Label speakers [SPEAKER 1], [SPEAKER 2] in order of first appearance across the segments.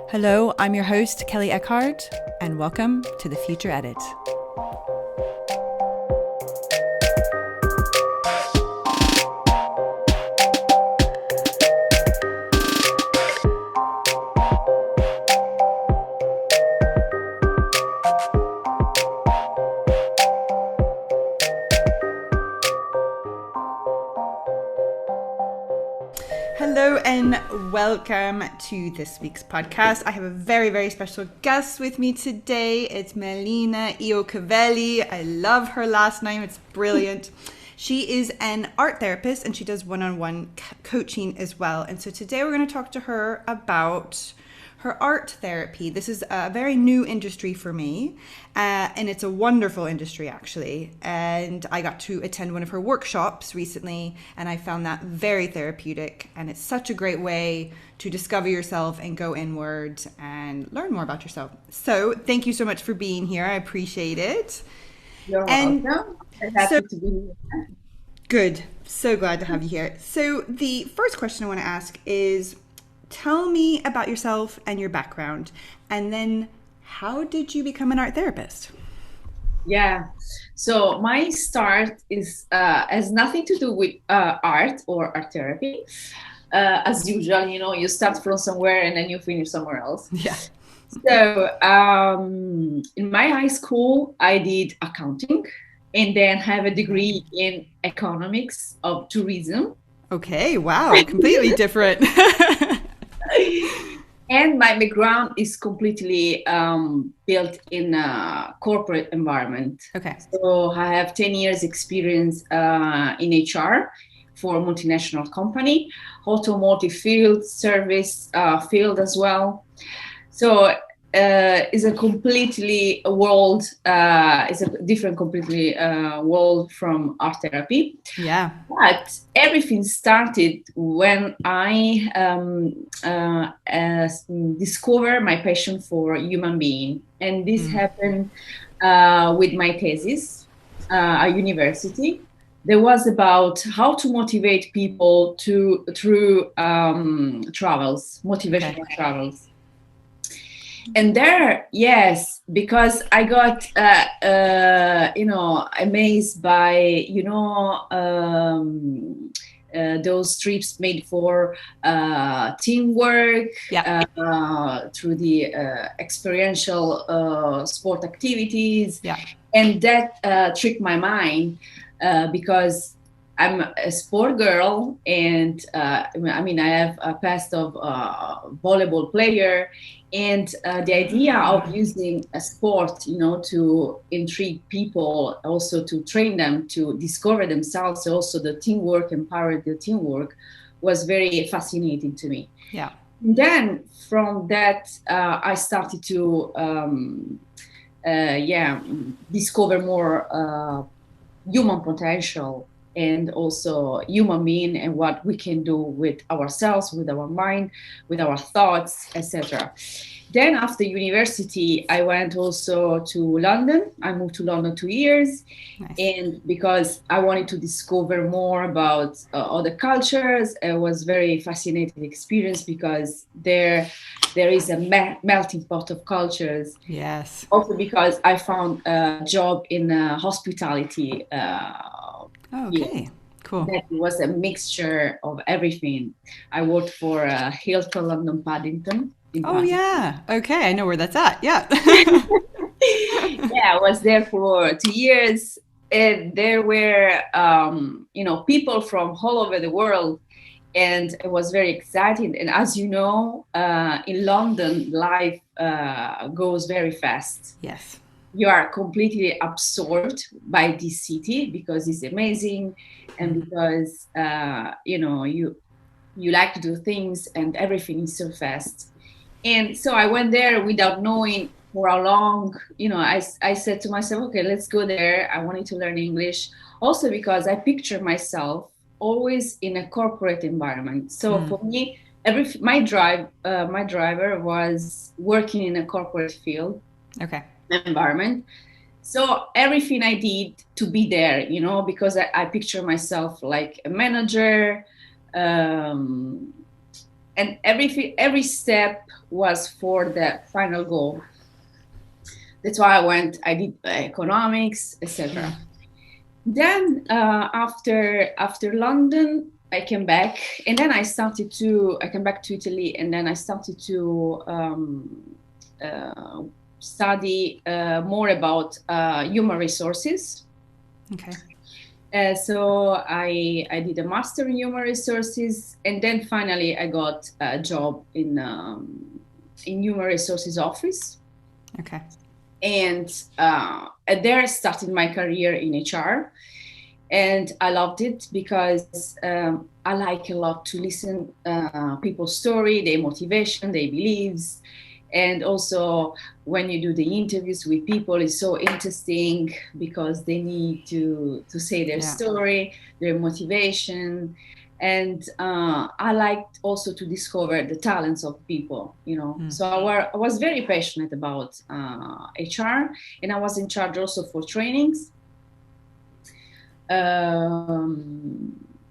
[SPEAKER 1] Hello, I'm your host, Kelly Eckhart, and welcome to The Future Edit. Hello and welcome to this week's podcast. I have a very, very special guest with me today. It's Milena Iacovelli. I love her last name. It's brilliant. She is an art therapist and she does one-on-one coaching as well. And so today we're going to talk to her about her art therapy. This is a very new industry for me, and it's a wonderful industry actually. And I got to attend one of her workshops recently, and I found that very therapeutic. And it's such a great way to discover yourself and go inward and learn more about yourself. So thank you so much for being here. I appreciate it.
[SPEAKER 2] You're welcome. I'm happy to be here.
[SPEAKER 1] Good. So glad to have you here. So the first question I want to ask is, tell me about yourself and your background, and then how did you become an art therapist?
[SPEAKER 2] Yeah. So my start is has nothing to do with art or art therapy. As usual, you start from somewhere and then you finish somewhere else.
[SPEAKER 1] Yeah.
[SPEAKER 2] So in my high school, I did accounting and then have a degree in economics of tourism.
[SPEAKER 1] Okay. Wow. Completely different.
[SPEAKER 2] And my background is completely built in a corporate environment.
[SPEAKER 1] Okay.
[SPEAKER 2] So I have 10 years experience in HR for a multinational company, automotive field, service field as well. So it's a completely world, it's a different completely world from art therapy.
[SPEAKER 1] Yeah.
[SPEAKER 2] But everything started when I discovered my passion for human being. And this happened with my thesis at university. There was about how to motivate people through travels, motivational travels. And there, yes, because I got, amazed by, those trips made for teamwork, through the experiential sport activities.
[SPEAKER 1] Yeah.
[SPEAKER 2] And that tricked my mind because I'm a sport girl, and I have a past of volleyball player, and the idea of using a sport, to intrigue people, also to train them to discover themselves, also the teamwork, empower the teamwork, was very fascinating to me.
[SPEAKER 1] Yeah.
[SPEAKER 2] And then from that, I started to discover more human potential, and also human being, and what we can do with ourselves, with our mind, with our thoughts, etc. Then after university, I went also to London. I moved to London 2 years.
[SPEAKER 1] Nice.
[SPEAKER 2] And because I wanted to discover more about other cultures, it was very fascinating experience because there is a melting pot of cultures.
[SPEAKER 1] Yes.
[SPEAKER 2] Also because I found a job in hospitality.
[SPEAKER 1] Okay. Cool.
[SPEAKER 2] That was a mixture of everything. I worked for Hilton, London, Paddington.
[SPEAKER 1] Oh, yeah. Okay. I know where that's at. Yeah.
[SPEAKER 2] Yeah, I was there for 2 years. And there were, people from all over the world. And it was very exciting. And as you know, in London, life goes very fast.
[SPEAKER 1] Yes.
[SPEAKER 2] You are completely absorbed by this city because it's amazing, and because you like to do things, and everything is so fast. And so I went there without knowing for how long. I said to myself, okay, let's go there. I wanted to learn English, also because I picture myself always in a corporate environment. So for me, my driver was working in a corporate field.
[SPEAKER 1] Okay.
[SPEAKER 2] Environment. So everything I did to be there, because I picture myself like a manager, and every step was for the final goal. That's why I did economics, etc. Then after London, I came back, and then I came back to Italy, and then I started to study more about human resources.
[SPEAKER 1] Okay.
[SPEAKER 2] So I did a master in human resources, and then finally I got a job in human resources office.
[SPEAKER 1] Okay.
[SPEAKER 2] And there I started my career in HR, and I loved it because I like a lot to listen people's story, their motivation, their beliefs, and also when you do the interviews with people, it's so interesting because they need to say their story, their motivation. And I liked also to discover the talents of people, So I was very passionate about HR, and I was in charge also for trainings.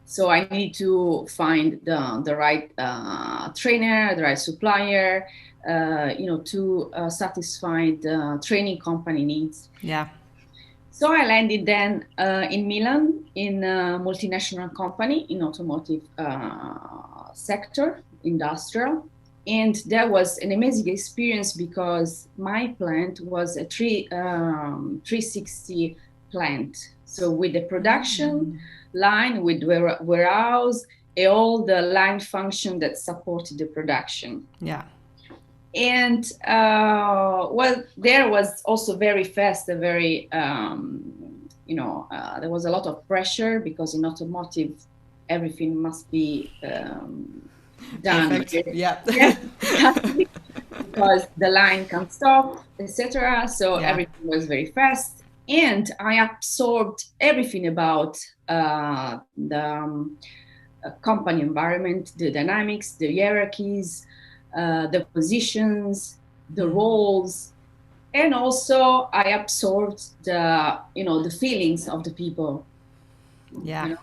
[SPEAKER 2] So I need to find the right trainer, the right supplier, to satisfy the training company needs.
[SPEAKER 1] Yeah.
[SPEAKER 2] So I landed then in Milan in a multinational company in automotive sector, industrial. And that was an amazing experience because my plant was a 360 plant. So with the production line, with warehouse, and all the line function that supported the production.
[SPEAKER 1] Yeah.
[SPEAKER 2] And there was also very fast, there was a lot of pressure because in automotive, everything must be done.
[SPEAKER 1] Yeah.
[SPEAKER 2] Because the line can't stop, etc. So everything was very fast. And I absorbed everything about the company environment, the dynamics, the hierarchies, the positions, the roles, and also I absorbed the feelings of the people.
[SPEAKER 1] Yeah.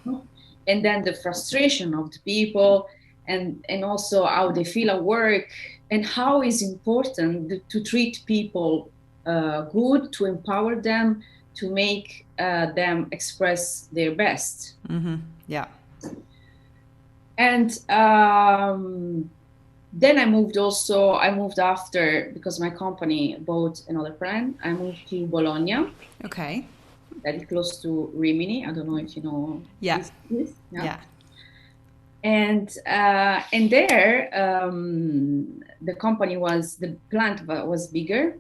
[SPEAKER 2] And then the frustration of the people, and also how they feel at work, and how it's important to treat people good, to empower them, to make them express their best.
[SPEAKER 1] Yeah.
[SPEAKER 2] And then I moved after, because my company bought another brand. I moved to Bologna.
[SPEAKER 1] Okay.
[SPEAKER 2] That is close to Rimini. I don't know if you know.
[SPEAKER 1] Yeah.
[SPEAKER 2] Yeah. And there, the plant was bigger.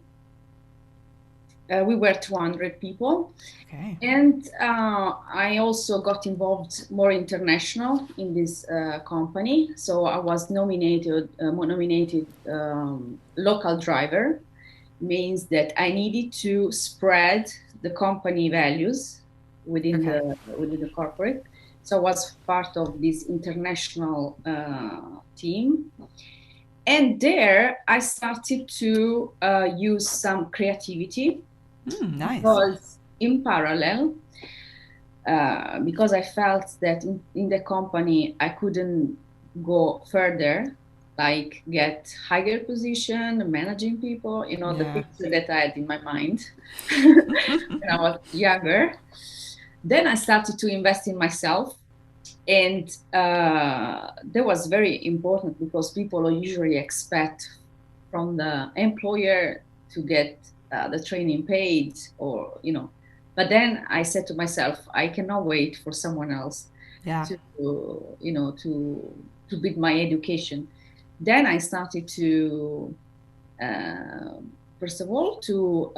[SPEAKER 2] We were 200 people.
[SPEAKER 1] Okay.
[SPEAKER 2] And I also got involved more international in this company. So I was nominated local driver. Means that I needed to spread the company values within the corporate. So I was part of this international team. And there I started to use some creativity.
[SPEAKER 1] Nice.
[SPEAKER 2] Because in parallel, because I felt that in the company I couldn't go further, like get higher position, managing people, the picture that I had in my mind when I was younger. Then I started to invest in myself. And that was very important because people usually expect from the employer to get the training paid, or but then I said to myself, I cannot wait for someone else to build my education. Then I started to first of all to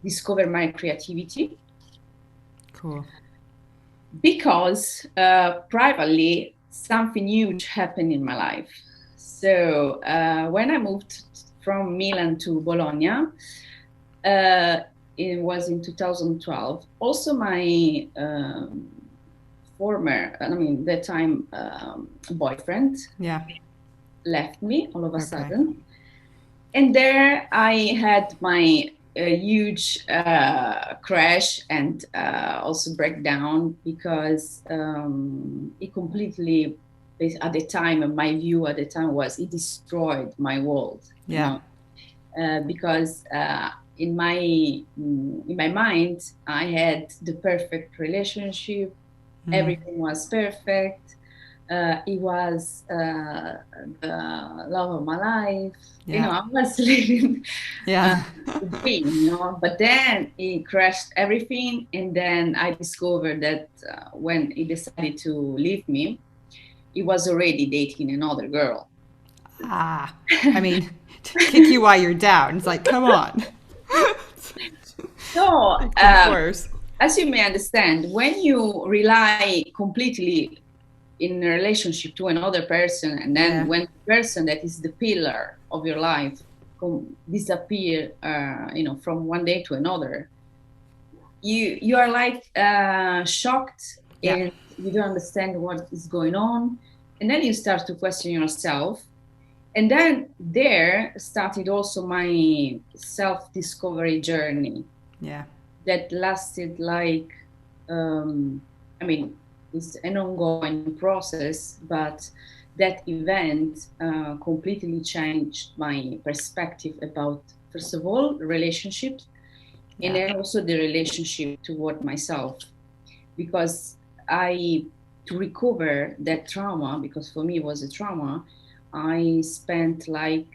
[SPEAKER 2] discover my creativity.
[SPEAKER 1] Cool.
[SPEAKER 2] Because privately something huge happened in my life. So when I moved from Milan to Bologna, it was in 2012. Also, my that time boyfriend left me all of a sudden. And there I had my huge crash and also breakdown because it completely at the time, and my view at the time was it destroyed my world,
[SPEAKER 1] Yeah.
[SPEAKER 2] because in my mind I had the perfect relationship. Everything was perfect. It was the love of my life.
[SPEAKER 1] Yeah.
[SPEAKER 2] I was living
[SPEAKER 1] Yeah.
[SPEAKER 2] the dream. But then he crashed everything, and then I discovered that when he decided to leave me, he was already dating another girl.
[SPEAKER 1] Ah, I mean, to kick you while you're down. It's like, come on.
[SPEAKER 2] So,
[SPEAKER 1] It gets worse.
[SPEAKER 2] as you may understand, when you rely completely in a relationship to another person, and then
[SPEAKER 1] Yeah.
[SPEAKER 2] when the person that is the pillar of your life disappear, from one day to another, you are like shocked,
[SPEAKER 1] Yeah.
[SPEAKER 2] and you don't understand what is going on, and then you start to question yourself. And then there started also my self-discovery journey
[SPEAKER 1] Yeah.
[SPEAKER 2] that lasted like, I mean, it's an ongoing process, but that event completely changed my perspective about, first of all, relationships, and
[SPEAKER 1] Yeah.
[SPEAKER 2] then also the relationship toward myself. Because to recover that trauma, because for me it was a trauma, I spent like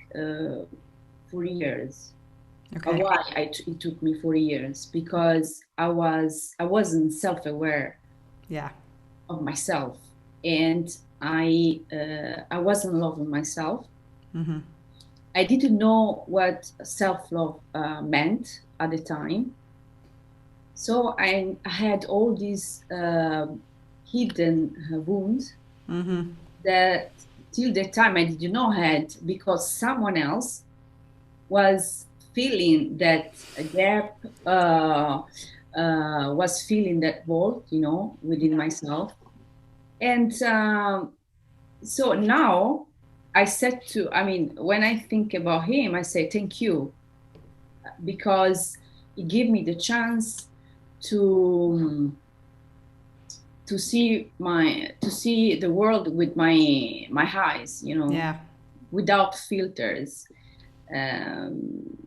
[SPEAKER 2] 4 years.
[SPEAKER 1] Okay.
[SPEAKER 2] Why it took me 4 years? Because I wasn't self-aware
[SPEAKER 1] Yeah.
[SPEAKER 2] of myself, and I wasn't loving myself.
[SPEAKER 1] Mm-hmm.
[SPEAKER 2] I didn't know what self-love meant at the time. So I had all these hidden wounds
[SPEAKER 1] Mm-hmm.
[SPEAKER 2] that till the time I did not had, because someone else was feeling that gap, was feeling that void, within myself. And so now I mean, when I think about him, I say thank you, because he gave me the chance to to see the world with my eyes,
[SPEAKER 1] Yeah.
[SPEAKER 2] without filters. um,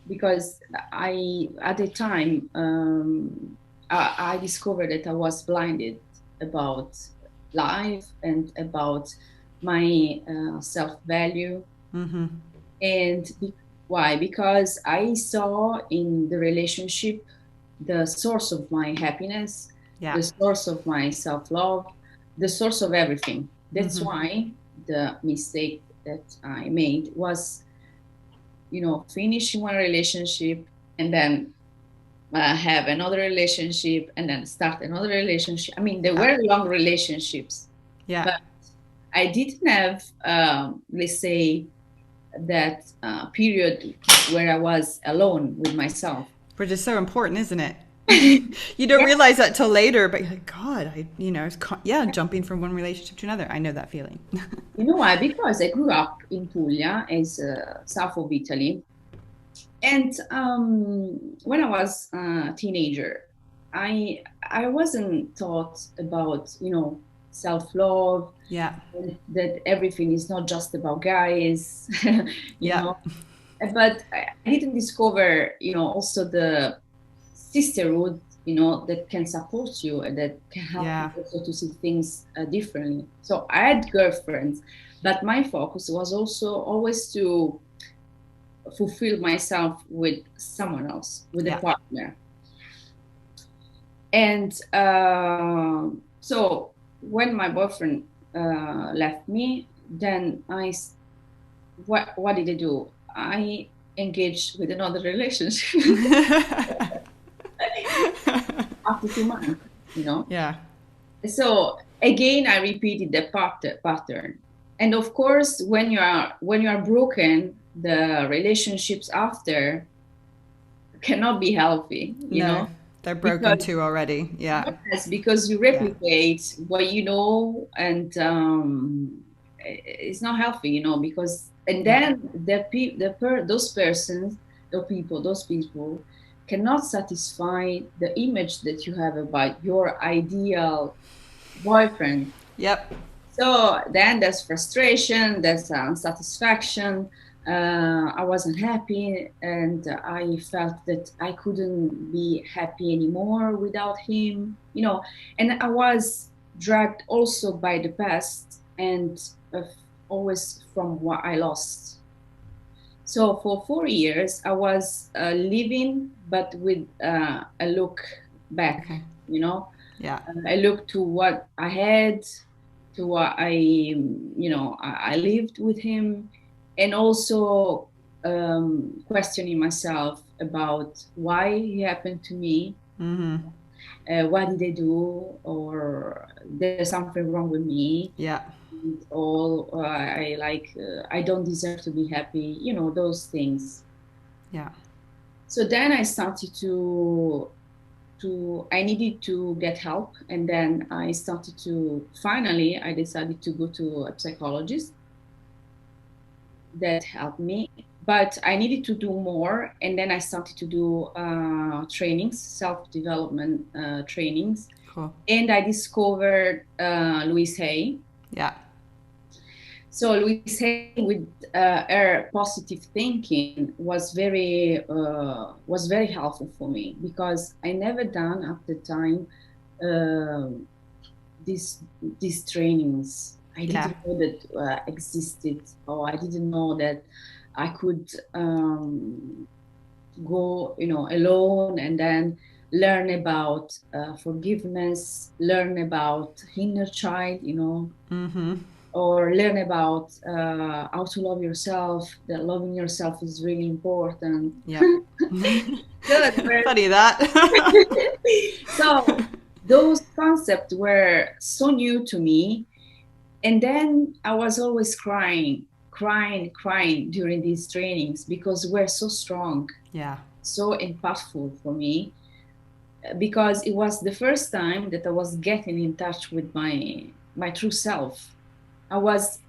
[SPEAKER 2] because I at the time, I discovered that I was blinded about life and about my self-value.
[SPEAKER 1] Mm-hmm.
[SPEAKER 2] And why? Because I saw in the relationship the source of my happiness,
[SPEAKER 1] Yeah.
[SPEAKER 2] the source of my self-love, the source of everything. That's
[SPEAKER 1] Mm-hmm.
[SPEAKER 2] why the mistake that I made was, finish one relationship, and then have another relationship, and then start another relationship. I mean, they
[SPEAKER 1] Yeah.
[SPEAKER 2] were long relationships,
[SPEAKER 1] Yeah.
[SPEAKER 2] but I didn't have, let's say, that period where I was alone with myself.
[SPEAKER 1] Which is so important, isn't it? You don't
[SPEAKER 2] Yeah.
[SPEAKER 1] realize that till later, but you're like, God, yeah, jumping from one relationship to another. I know that feeling.
[SPEAKER 2] You know why? Because I grew up in Puglia, as south of Italy, and when I was a teenager, I wasn't taught about, self-love,
[SPEAKER 1] Yeah.
[SPEAKER 2] and that everything is not just about guys, you
[SPEAKER 1] Yeah.
[SPEAKER 2] know. But I didn't discover, also the sisterhood, that can support you and that can help you
[SPEAKER 1] Yeah.
[SPEAKER 2] also to see things differently. So I had girlfriends, but my focus was also always to fulfill myself with someone else, with a
[SPEAKER 1] Yeah.
[SPEAKER 2] partner. And so when my boyfriend left me, then what did I do? I engaged with another relationship after 2 months,
[SPEAKER 1] Yeah.
[SPEAKER 2] So again, I repeated the pattern. And of course, when you are broken, the relationships after cannot be healthy,
[SPEAKER 1] No, they're broken
[SPEAKER 2] because
[SPEAKER 1] too already. Yeah.
[SPEAKER 2] yes, because you
[SPEAKER 1] Yeah.
[SPEAKER 2] replicate what you know, and it's not healthy, because and
[SPEAKER 1] Yeah.
[SPEAKER 2] then those people cannot satisfy the image that you have about your ideal boyfriend.
[SPEAKER 1] Yep.
[SPEAKER 2] So then there's frustration, there's unsatisfaction. I wasn't happy, and I felt that I couldn't be happy anymore without him, and I was dragged also by the past and always from what I lost. So for 4 years, I was living, but with a look back,
[SPEAKER 1] Okay.
[SPEAKER 2] you know.
[SPEAKER 1] Yeah.
[SPEAKER 2] I looked to what I had, to what I lived with him, and also questioning myself about why he happened to me. What did I do, or there's something wrong with me?
[SPEAKER 1] Yeah.
[SPEAKER 2] All I don't deserve to be happy, those things.
[SPEAKER 1] Yeah.
[SPEAKER 2] So then I started to I needed to get help, and then I started to finally I decided to go to a psychologist that helped me, but I needed to do more, and then I started to do trainings, self-development trainings.
[SPEAKER 1] Cool.
[SPEAKER 2] And I discovered Louise Hay.
[SPEAKER 1] Yeah.
[SPEAKER 2] So Louise Hay, with her positive thinking, was very helpful for me, because I never done at the time uh, these trainings. I didn't know that existed, or I didn't know that I could go, alone, and then learn about forgiveness, learn about inner child, or learn about how to love yourself, that loving yourself is really important.
[SPEAKER 1] Yeah.
[SPEAKER 2] Good.
[SPEAKER 1] Funny that.
[SPEAKER 2] So those concepts were so new to me. And then I was always crying during these trainings, because we're so strong,
[SPEAKER 1] Yeah.
[SPEAKER 2] so impactful for me, because it was the first time that I was getting in touch with my true self. I was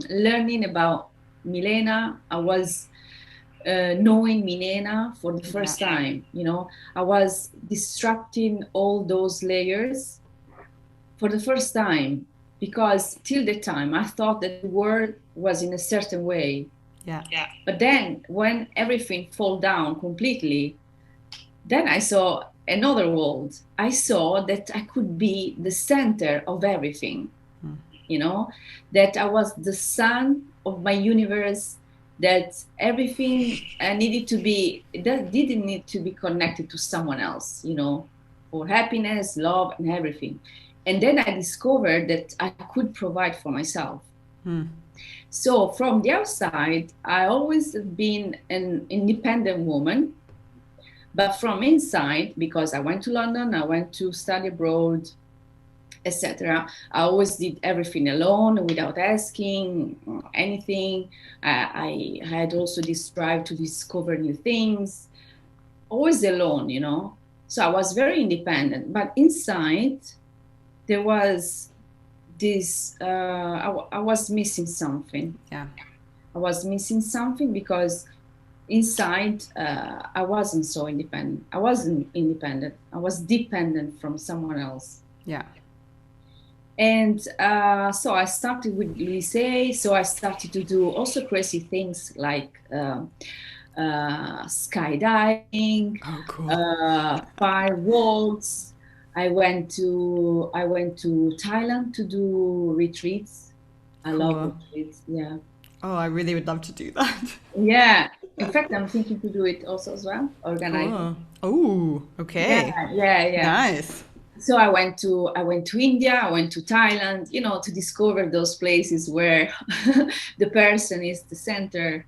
[SPEAKER 2] learning about Milena. I was knowing Milena for the first time. I was disrupting all those layers for the first time, because till the time I thought that the world was in a certain way.
[SPEAKER 1] Yeah.
[SPEAKER 2] But then when everything fell down completely, then I saw another world. I saw that I could be the center of everything. That I was the sun of my universe, that everything needed to be, that didn't need to be connected to someone else, for happiness, love, and everything. And then I discovered that I could provide for myself. So from the outside, I always have been an independent woman, but from inside, because I went to London, I went to study abroad, etc. I always did everything alone, without asking anything. I had also this drive to discover new things, always alone, So I was very independent, but inside there was this, I was missing something.
[SPEAKER 1] Yeah.
[SPEAKER 2] I was missing something, because inside I wasn't so independent. I wasn't independent. I was dependent from someone else.
[SPEAKER 1] Yeah.
[SPEAKER 2] And so I started with Louise. So I started to do also crazy things like skydiving,
[SPEAKER 1] Oh, cool.
[SPEAKER 2] firewalks. I went to Thailand to do retreats. I love retreats. Yeah.
[SPEAKER 1] Oh, I really would love to do that.
[SPEAKER 2] Yeah. In fact, I'm thinking to do it also as well. Organize.
[SPEAKER 1] Cool. Oh, okay.
[SPEAKER 2] Yeah.
[SPEAKER 1] Nice.
[SPEAKER 2] So I went to India, I went to Thailand, to discover those places where the person is the center.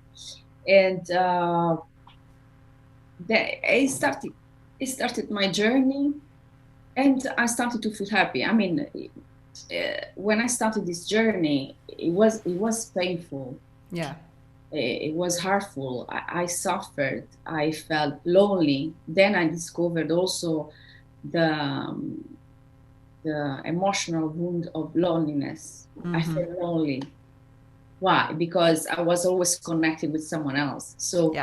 [SPEAKER 2] And I started my journey, and I started to feel happy. I mean, when I started this journey, it was painful.
[SPEAKER 1] Yeah.
[SPEAKER 2] It was hurtful. I suffered. I felt lonely. Then I discovered also the emotional wound of loneliness. I felt lonely. Why? Because I was always connected with someone else. So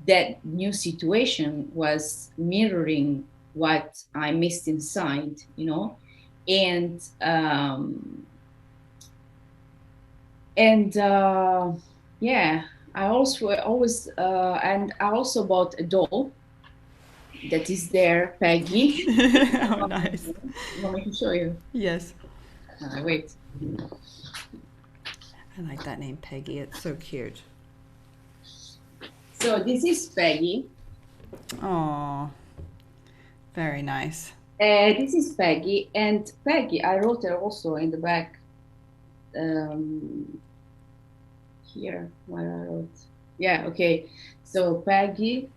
[SPEAKER 2] that new situation was mirroring what I missed inside, and And yeah, I also always and I also bought a doll that is there, Peggy.
[SPEAKER 1] Oh, nice.
[SPEAKER 2] You want me to show you?
[SPEAKER 1] Yes.
[SPEAKER 2] Wait.
[SPEAKER 1] I like that name, Peggy. It's so cute.
[SPEAKER 2] So this is Peggy.
[SPEAKER 1] Oh, very nice.
[SPEAKER 2] This is Peggy, and Peggy, I wrote her also in the back here where I wrote. Yeah, okay. So Peggy.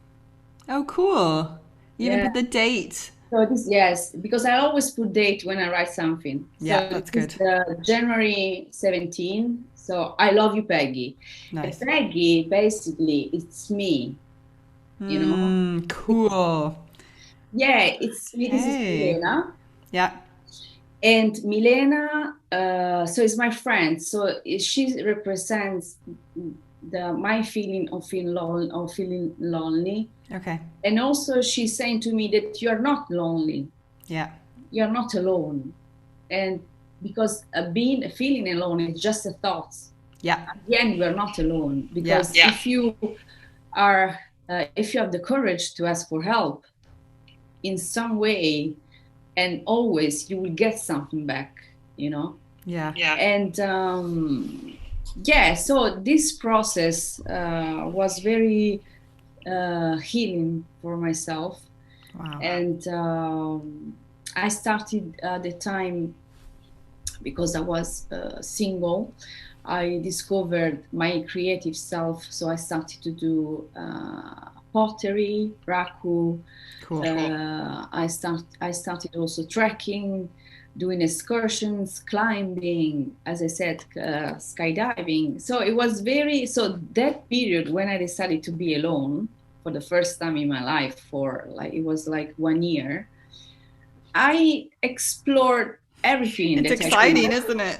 [SPEAKER 1] Oh, cool. You even
[SPEAKER 2] Yeah.
[SPEAKER 1] put the date.
[SPEAKER 2] So this, yes, because I always put date when I write something.
[SPEAKER 1] Yeah,
[SPEAKER 2] So
[SPEAKER 1] that's
[SPEAKER 2] this
[SPEAKER 1] good.
[SPEAKER 2] is January 17. So I love you, Peggy.
[SPEAKER 1] Nice.
[SPEAKER 2] Peggy, basically, it's me, you know?
[SPEAKER 1] Cool.
[SPEAKER 2] Yeah, it's me. This is
[SPEAKER 1] Hey.
[SPEAKER 2] Milena.
[SPEAKER 1] Yeah.
[SPEAKER 2] And Milena, so is my friend. So she represents my feeling of feeling lonely.
[SPEAKER 1] Okay.
[SPEAKER 2] And also she's saying to me that you're not lonely.
[SPEAKER 1] Yeah.
[SPEAKER 2] You're not alone. And because feeling alone is just a thought.
[SPEAKER 1] Yeah.
[SPEAKER 2] At the end, we're not alone,
[SPEAKER 1] Yeah.
[SPEAKER 2] because if you are if you have the courage to ask for help in some way, and always you will get something back, you know.
[SPEAKER 1] Yeah.
[SPEAKER 2] And yeah, so this process was very healing for myself.
[SPEAKER 1] Wow.
[SPEAKER 2] And I started at the time, because I was single, I discovered my creative self. So I started to do pottery, raku.
[SPEAKER 1] Cool.
[SPEAKER 2] I started also trekking, doing excursions, climbing, as I said, skydiving. So it was so that period when I decided to be alone for the first time in my life, for like, it was like 1 year, I explored everything
[SPEAKER 1] It's
[SPEAKER 2] that I
[SPEAKER 1] exciting,
[SPEAKER 2] could.
[SPEAKER 1] isn't it?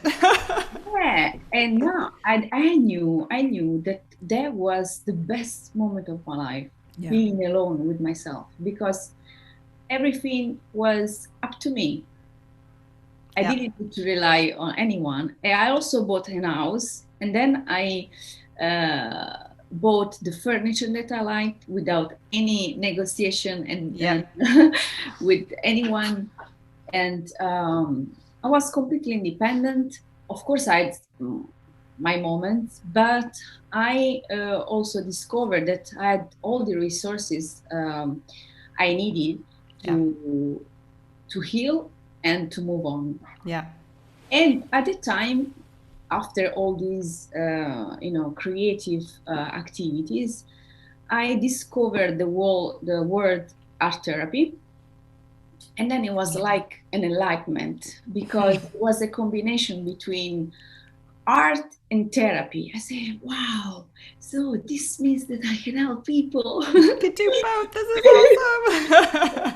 [SPEAKER 2] Yeah, and now I knew that that was the best moment of my life,
[SPEAKER 1] Yeah.
[SPEAKER 2] being alone with myself, because everything was up to me. I
[SPEAKER 1] Yeah.
[SPEAKER 2] didn't need to rely on anyone. And I also bought a house, and then I bought the furniture that I liked without any negotiation
[SPEAKER 1] Yeah.
[SPEAKER 2] and with anyone. And I was completely independent. Of course, I had my moments, but I also discovered that I had all the resources I needed
[SPEAKER 1] Yeah.
[SPEAKER 2] to heal and to move on.
[SPEAKER 1] Yeah.
[SPEAKER 2] And at the time, after all these creative activities, I discovered the word art therapy. And then it was like an enlightenment, because it was a combination between art and therapy. I said, wow, so this means that I can help people.
[SPEAKER 1] You could do both. This is awesome.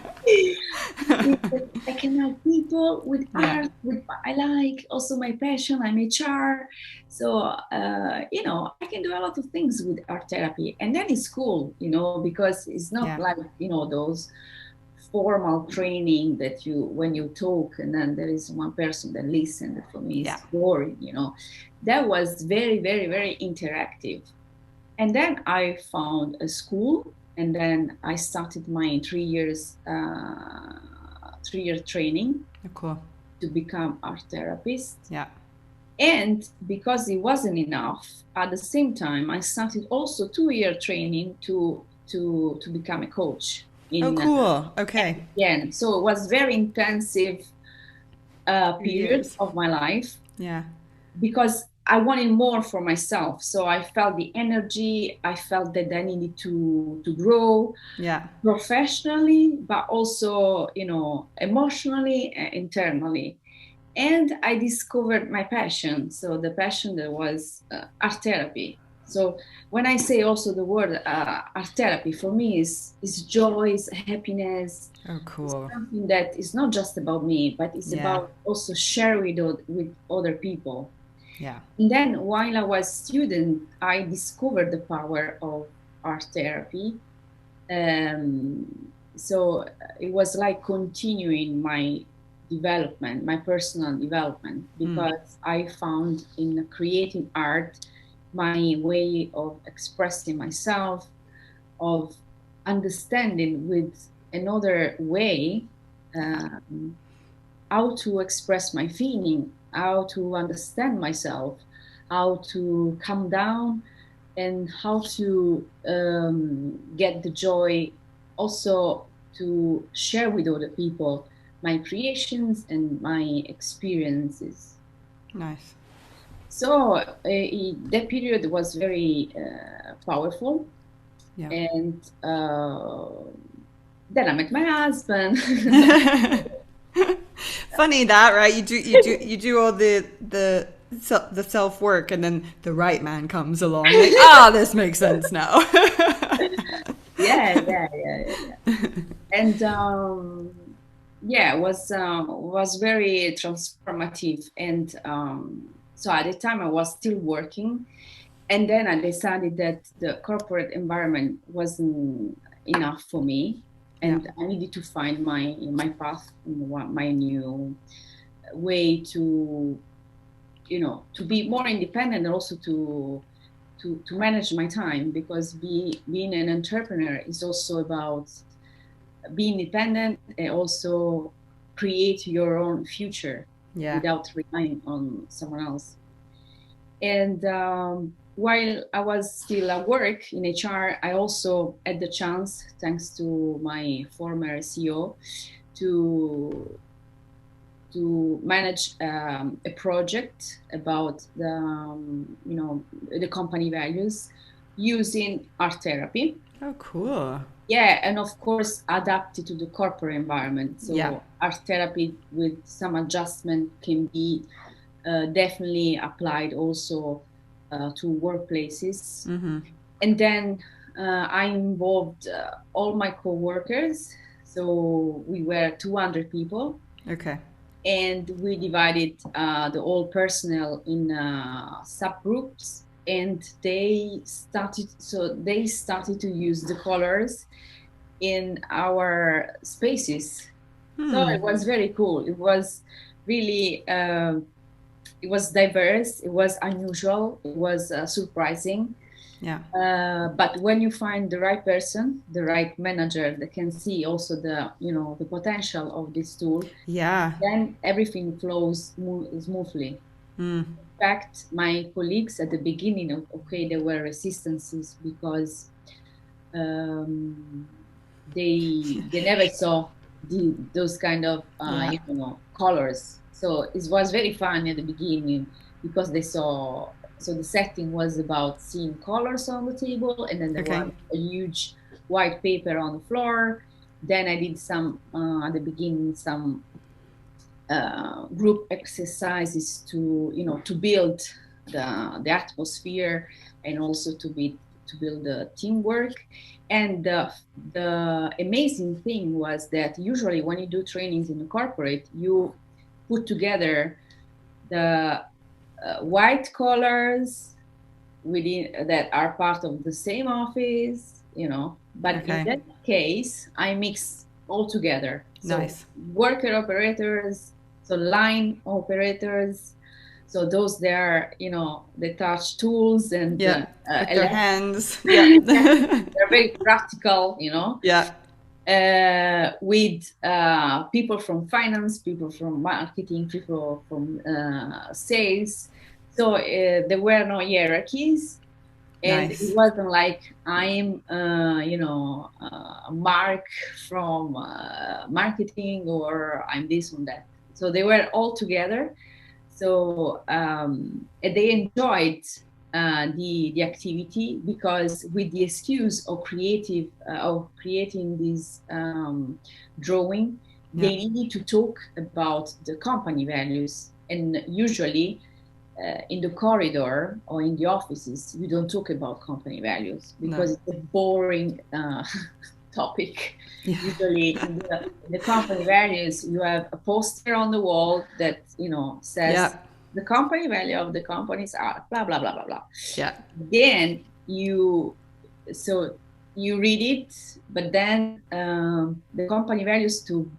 [SPEAKER 2] I can help people with
[SPEAKER 1] Yeah.
[SPEAKER 2] art, with I like also my passion. I'm HR, so I can do a lot of things with art therapy, and then it's cool, because it's not
[SPEAKER 1] Yeah.
[SPEAKER 2] like those formal training that you when you talk and then there is one person that listens. That for me is
[SPEAKER 1] Yeah.
[SPEAKER 2] boring. That was very, very, very interactive. And then I found a school, and then I started my 3 year training
[SPEAKER 1] Oh, cool.
[SPEAKER 2] to become art therapist.
[SPEAKER 1] Yeah.
[SPEAKER 2] And because it wasn't enough, at the same time, I started also 2 year training to become a coach.
[SPEAKER 1] Oh, cool. Okay.
[SPEAKER 2] Yeah, so it was very intensive period
[SPEAKER 1] Years.
[SPEAKER 2] of my life,
[SPEAKER 1] Yeah.
[SPEAKER 2] because I wanted more for myself. So I felt the energy. I felt that I needed to grow
[SPEAKER 1] Yeah.
[SPEAKER 2] professionally, but also, emotionally, internally. And I discovered my passion. So the passion that was art therapy. So when I say also the word art therapy, for me is joy, is happiness.
[SPEAKER 1] Oh,
[SPEAKER 2] It's
[SPEAKER 1] cool.
[SPEAKER 2] something that is not just about me, but it's
[SPEAKER 1] Yeah.
[SPEAKER 2] about also sharing with other people.
[SPEAKER 1] Yeah.
[SPEAKER 2] And then while I was student, I discovered the power of art therapy. So it was like continuing my development, my personal development, because I found in creating art my way of expressing myself, of understanding with another way how to express my feeling, how to understand myself, how to calm down, and how to get the joy also to share with other people my creations and my experiences.
[SPEAKER 1] Nice.
[SPEAKER 2] So that period was very powerful.
[SPEAKER 1] Yeah.
[SPEAKER 2] And then I met my husband.
[SPEAKER 1] Funny that, right? You do all the self work, and then the right man comes along. Like, this makes sense now.
[SPEAKER 2] Yeah. And yeah, it was very transformative. And so at the time I was still working, and then I decided that the corporate environment wasn't enough for me, and I needed to find my path, my new way to, to be more independent, and also to manage my time, because being an entrepreneur is also about being independent and also create your own future without relying on someone else. And while I was still at work in HR, I also had the chance, thanks to my former CEO, to manage a project about the company values using art therapy.
[SPEAKER 1] Oh, cool.
[SPEAKER 2] Yeah, and of course adapted to the corporate environment. So art therapy with some adjustment can be definitely applied also to workplaces. And then I involved all my co-workers. So we were 200 people.
[SPEAKER 1] Okay.
[SPEAKER 2] And we divided the whole personnel in subgroups, and they started to use the colors in our spaces. So it was very cool. It was really it was diverse, it was unusual, it was surprising. But when you find the right person, the right manager that can see also the potential of this tool, then everything flows smoothly. In fact, my colleagues at the beginning, there were resistances because they never saw those kind of colors. So it was very fun at the beginning because they saw. So the setting was about seeing colors on the table, and then there was a huge white paper on the floor. Then I did some at the beginning some group exercises to build the atmosphere, and also to build the teamwork. And the amazing thing was that usually when you do trainings in the corporate, you put together the white collars within that are part of the same office, but in that case I mix all together. So worker operators, so line operators, so those there, they touch tools and
[SPEAKER 1] with their hands.
[SPEAKER 2] They're very practical, with people from finance, people from marketing, people from sales. So there were no hierarchies, and it wasn't like I'm, Mark from marketing, or I'm this and that. So they were all together. So they enjoyed the activity, because with the excuse of creating this drawing, they needed to talk about the company values. And usually in the corridor or in the offices, you don't talk about company values, because it's a boring topic. Usually in the company values, you have a poster on the wall that says the company value of the companies are blah blah blah blah blah. Then you read it, but then the company values to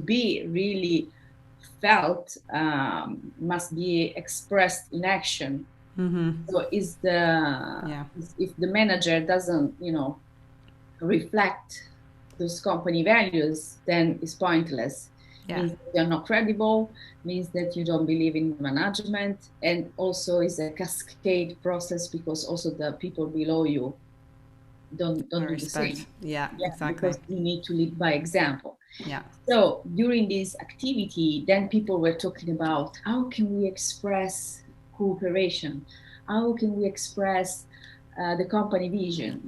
[SPEAKER 2] be really felt must be expressed in action. So if the manager doesn't, reflect those company values, then it's pointless. Means that you're not credible, means that you don't believe in management, and also is a cascade process because also the people below you don't do the same.
[SPEAKER 1] Yeah, exactly.
[SPEAKER 2] Because you need to lead by example.
[SPEAKER 1] Yeah.
[SPEAKER 2] So during this activity, then people were talking about how can we express cooperation, how can we express the company vision,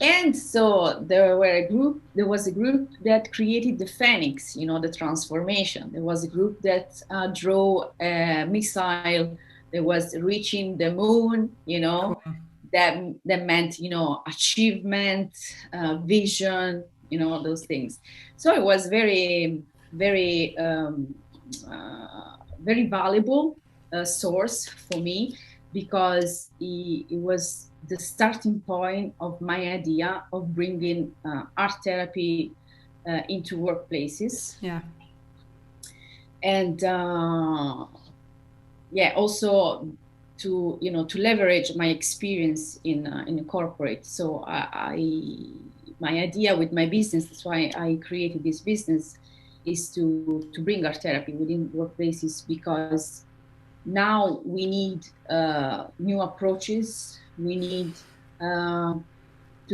[SPEAKER 2] And so there was a group that created the Phoenix, the transformation. There was a group that drew a missile that was reaching the moon,
[SPEAKER 1] Cool.
[SPEAKER 2] that meant, achievement, vision, those things. So it was very, very, very valuable source for me, because it was the starting point of my idea of bringing art therapy into workplaces.
[SPEAKER 1] Yeah.
[SPEAKER 2] And also to leverage my experience in a corporate. So my idea with my business, that's why I created this business, is to bring art therapy within workplaces, because now we need new approaches. We need to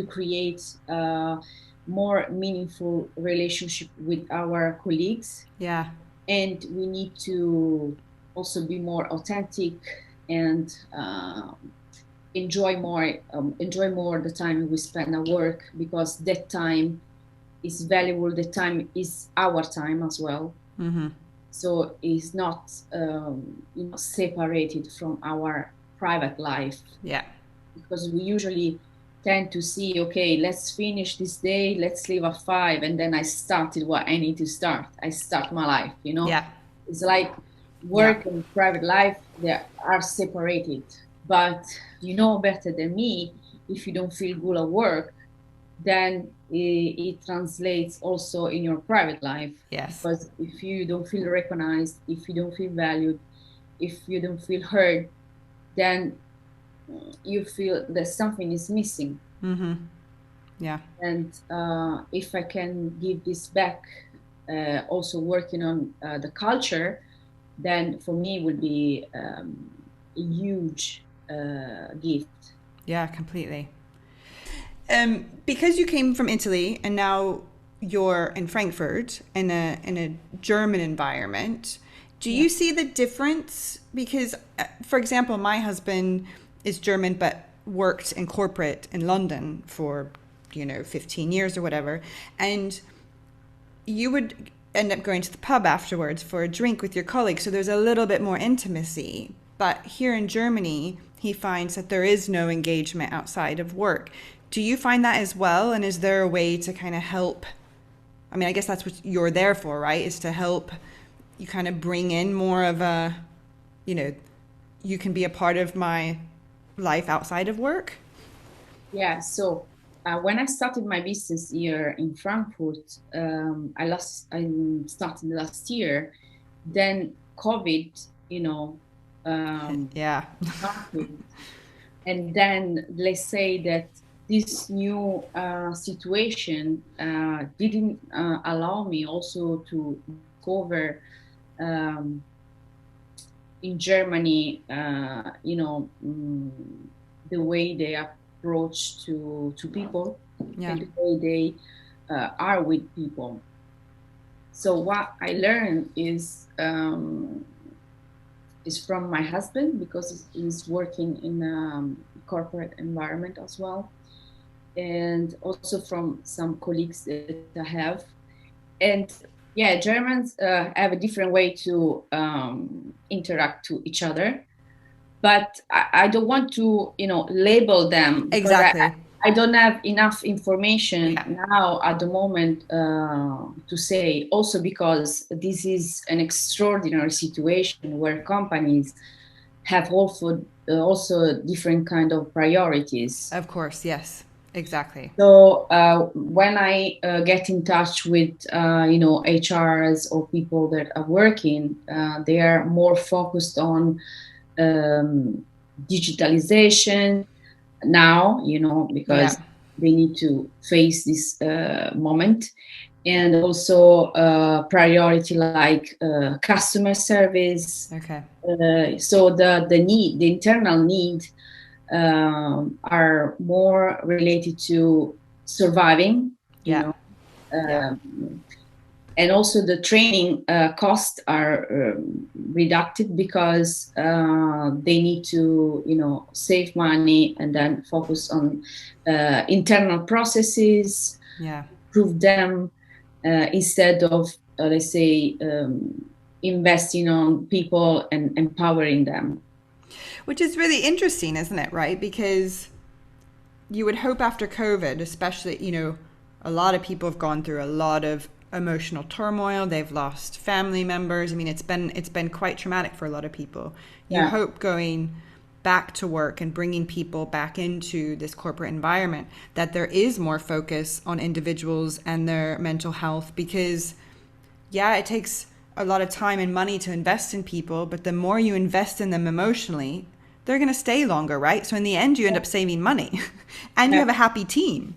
[SPEAKER 2] create more meaningful relationship with our colleagues.
[SPEAKER 1] Yeah.
[SPEAKER 2] And we need to also be more authentic and enjoy more the time we spend at work, because that time is valuable. The time is our time as well. So it's not separated from our private life.
[SPEAKER 1] Yeah.
[SPEAKER 2] Because we usually tend to see, okay, let's finish this day, let's leave at 5, and then I started what I need to start. I start my life,
[SPEAKER 1] Yeah.
[SPEAKER 2] It's like work and private life, they are separated. But you know better than me, if you don't feel good at work, then it translates also in your private life.
[SPEAKER 1] Yes.
[SPEAKER 2] Because if you don't feel recognized, if you don't feel valued, if you don't feel heard, then you feel that something is missing.
[SPEAKER 1] Yeah.
[SPEAKER 2] And if I can give this back, also working on the culture, then for me it would be a huge gift.
[SPEAKER 1] Yeah, completely. Because you came from Italy and now you're in Frankfurt in a German environment, do you see the difference? Because, for example, my husband is German but worked in corporate in London for 15 years or whatever, and you would end up going to the pub afterwards for a drink with your colleagues, so there's a little bit more intimacy. But here in Germany, he finds that there is no engagement outside of work. Do you find that as well? And is there a way to kind of help? I mean, I guess that's what you're there for, right? Is to help you kind of bring in more of a, you can be a part of my life outside of work?
[SPEAKER 2] Yeah, so when I started my business here in Frankfurt, I started last year. Then COVID, started. And then let's say that this new situation didn't allow me also to discover in Germany, the way they approach to people, and the way they are with people. So what I learned is from my husband, because he's working in a corporate environment as well, and also from some colleagues that I have. And Germans have a different way to interact to each other, but I don't want to label them.
[SPEAKER 1] Exactly.
[SPEAKER 2] I don't have enough information now at the moment to say, also because this is an extraordinary situation where companies have also different kind of priorities.
[SPEAKER 1] Of course, yes. Exactly.
[SPEAKER 2] So when I get in touch with HRs or people that are working, they are more focused on digitalization now,
[SPEAKER 1] Yeah.
[SPEAKER 2] because they need to face this moment, and also priority like customer service.
[SPEAKER 1] Okay.
[SPEAKER 2] So the internal need are more related to surviving, you
[SPEAKER 1] Yeah.
[SPEAKER 2] know,
[SPEAKER 1] Yeah.
[SPEAKER 2] and also the training costs are reduced because they need to, save money and then focus on internal processes,
[SPEAKER 1] Yeah.
[SPEAKER 2] improve them instead of, let's say, investing on people and empowering them.
[SPEAKER 1] Which is really interesting, isn't it? Right? Because you would hope after COVID, especially, a lot of people have gone through a lot of emotional turmoil. They've lost family members. I mean, it's been quite traumatic for a lot of people. You
[SPEAKER 2] Yeah.
[SPEAKER 1] hope going back to work and bringing people back into this corporate environment that there is more focus on individuals and their mental health, because yeah, it takes a lot of time and money to invest in people, but the more you invest in them emotionally, they're going to stay longer, right? So in the end, you end up saving money and you
[SPEAKER 2] Yeah.
[SPEAKER 1] have a happy team.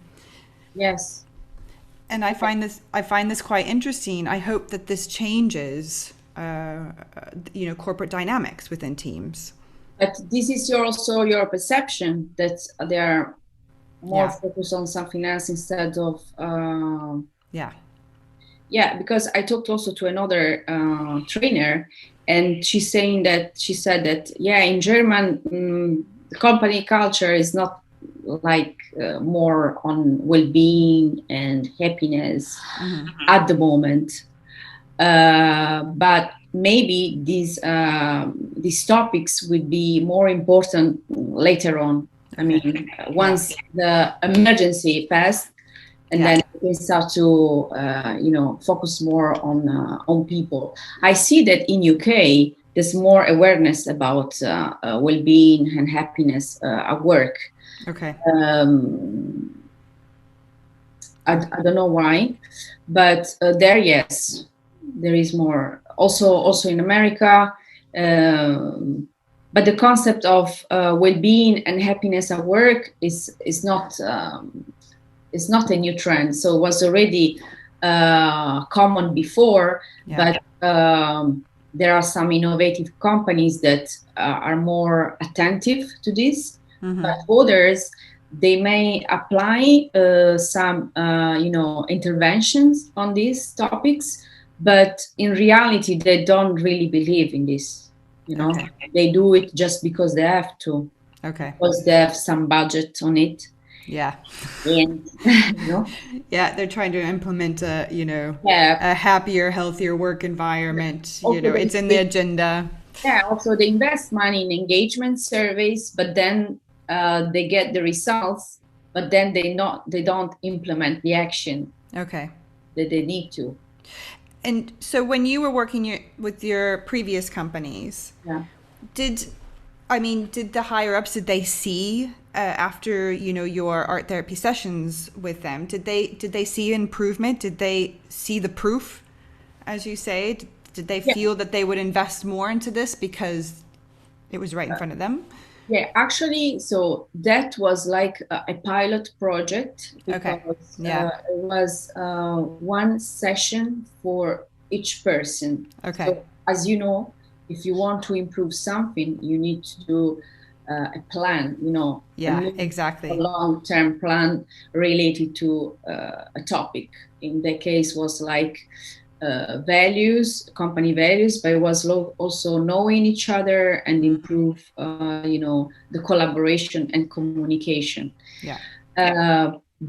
[SPEAKER 2] Yes.
[SPEAKER 1] And I find this quite interesting. I hope that this changes, corporate dynamics within teams.
[SPEAKER 2] But this is also your perception that they are more
[SPEAKER 1] Yeah,
[SPEAKER 2] focused on something else instead of
[SPEAKER 1] yeah,
[SPEAKER 2] yeah, because I talked also to another trainer, and she said that, yeah, in German, the company culture is not like more on well-being and happiness at the moment, but maybe these topics would be more important later on. I
[SPEAKER 1] okay,
[SPEAKER 2] mean,
[SPEAKER 1] yeah,
[SPEAKER 2] once the emergency passed, and
[SPEAKER 1] yeah,
[SPEAKER 2] then we start to focus more on people. I see that in UK there's more awareness about well-being and happiness at work.
[SPEAKER 1] okay,
[SPEAKER 2] um, I don't know why, but there, yes, there is more also in America. um, but the concept of well-being and happiness at work is not it's not a new trend. So it was already common before,
[SPEAKER 1] yeah,
[SPEAKER 2] but there are some innovative companies that are more attentive to this. But others, they may apply some, interventions on these topics, but in reality, they don't really believe in this.
[SPEAKER 1] okay,
[SPEAKER 2] They do it just because they have to,
[SPEAKER 1] okay,
[SPEAKER 2] because they have some budget on it,
[SPEAKER 1] yeah.
[SPEAKER 2] and you know.
[SPEAKER 1] Yeah, they're trying to implement
[SPEAKER 2] Yeah.
[SPEAKER 1] a happier, healthier work environment.
[SPEAKER 2] Also,
[SPEAKER 1] It's in the agenda.
[SPEAKER 2] also they invest money in engagement surveys, but then they get the results, but then they don't implement the action
[SPEAKER 1] Okay.
[SPEAKER 2] that they need to.
[SPEAKER 1] And so when you were working with your previous companies,
[SPEAKER 2] Yeah.
[SPEAKER 1] did did the higher ups, did they see after your art therapy sessions with them? Did they see improvement? Did they see the proof, as you say? Did they
[SPEAKER 2] Yeah.
[SPEAKER 1] feel that they would invest more into this because it was right in front of them?
[SPEAKER 2] Yeah, actually, so that was like a pilot project,
[SPEAKER 1] Okay.
[SPEAKER 2] because
[SPEAKER 1] Yeah.
[SPEAKER 2] it was one session for each person.
[SPEAKER 1] Okay.
[SPEAKER 2] So, as you know, if you want to improve something, you need to do a plan, a
[SPEAKER 1] Yeah,
[SPEAKER 2] mid or
[SPEAKER 1] exactly.
[SPEAKER 2] long-term plan related to a topic. In that case, was like values, company values, but it was also knowing each other and improve, the collaboration and communication.
[SPEAKER 1] Yeah.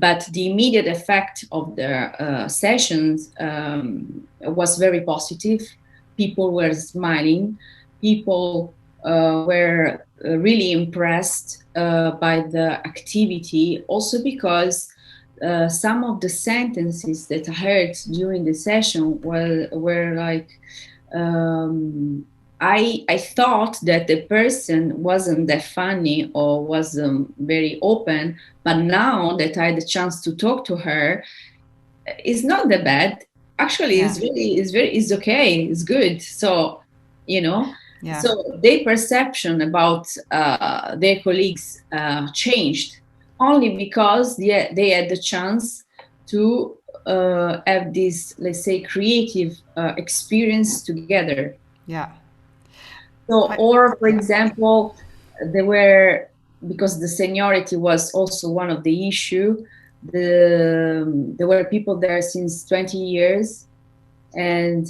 [SPEAKER 2] But the immediate effect of the sessions was very positive. People were smiling. People were really impressed by the activity, also because some of the sentences that I heard during the session were like, um, I thought that the person wasn't that funny or wasn't very open, but now that I had the chance to talk to her, it's not that bad. Actually,
[SPEAKER 1] Yeah.
[SPEAKER 2] it's okay. It's good. So, you know,
[SPEAKER 1] Yeah.
[SPEAKER 2] so their perception about their colleagues changed only because they had the chance to have this, let's say, creative experience together.
[SPEAKER 1] Yeah.
[SPEAKER 2] So, or for
[SPEAKER 1] Yeah.
[SPEAKER 2] example, there were, because the seniority was also one of the issue. There were people there since 20 years, and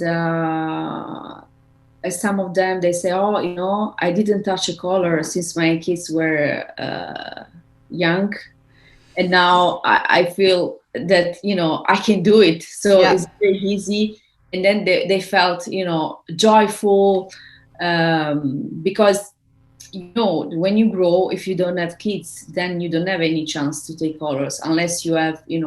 [SPEAKER 2] some of them they say, "Oh, I didn't touch a color since my kids were young, and now I feel that I can do it. So
[SPEAKER 1] Yeah.
[SPEAKER 2] it's very easy." And then they felt joyful, because when you grow, if you don't have kids, then you don't have any chance to take colors unless you have
[SPEAKER 1] You're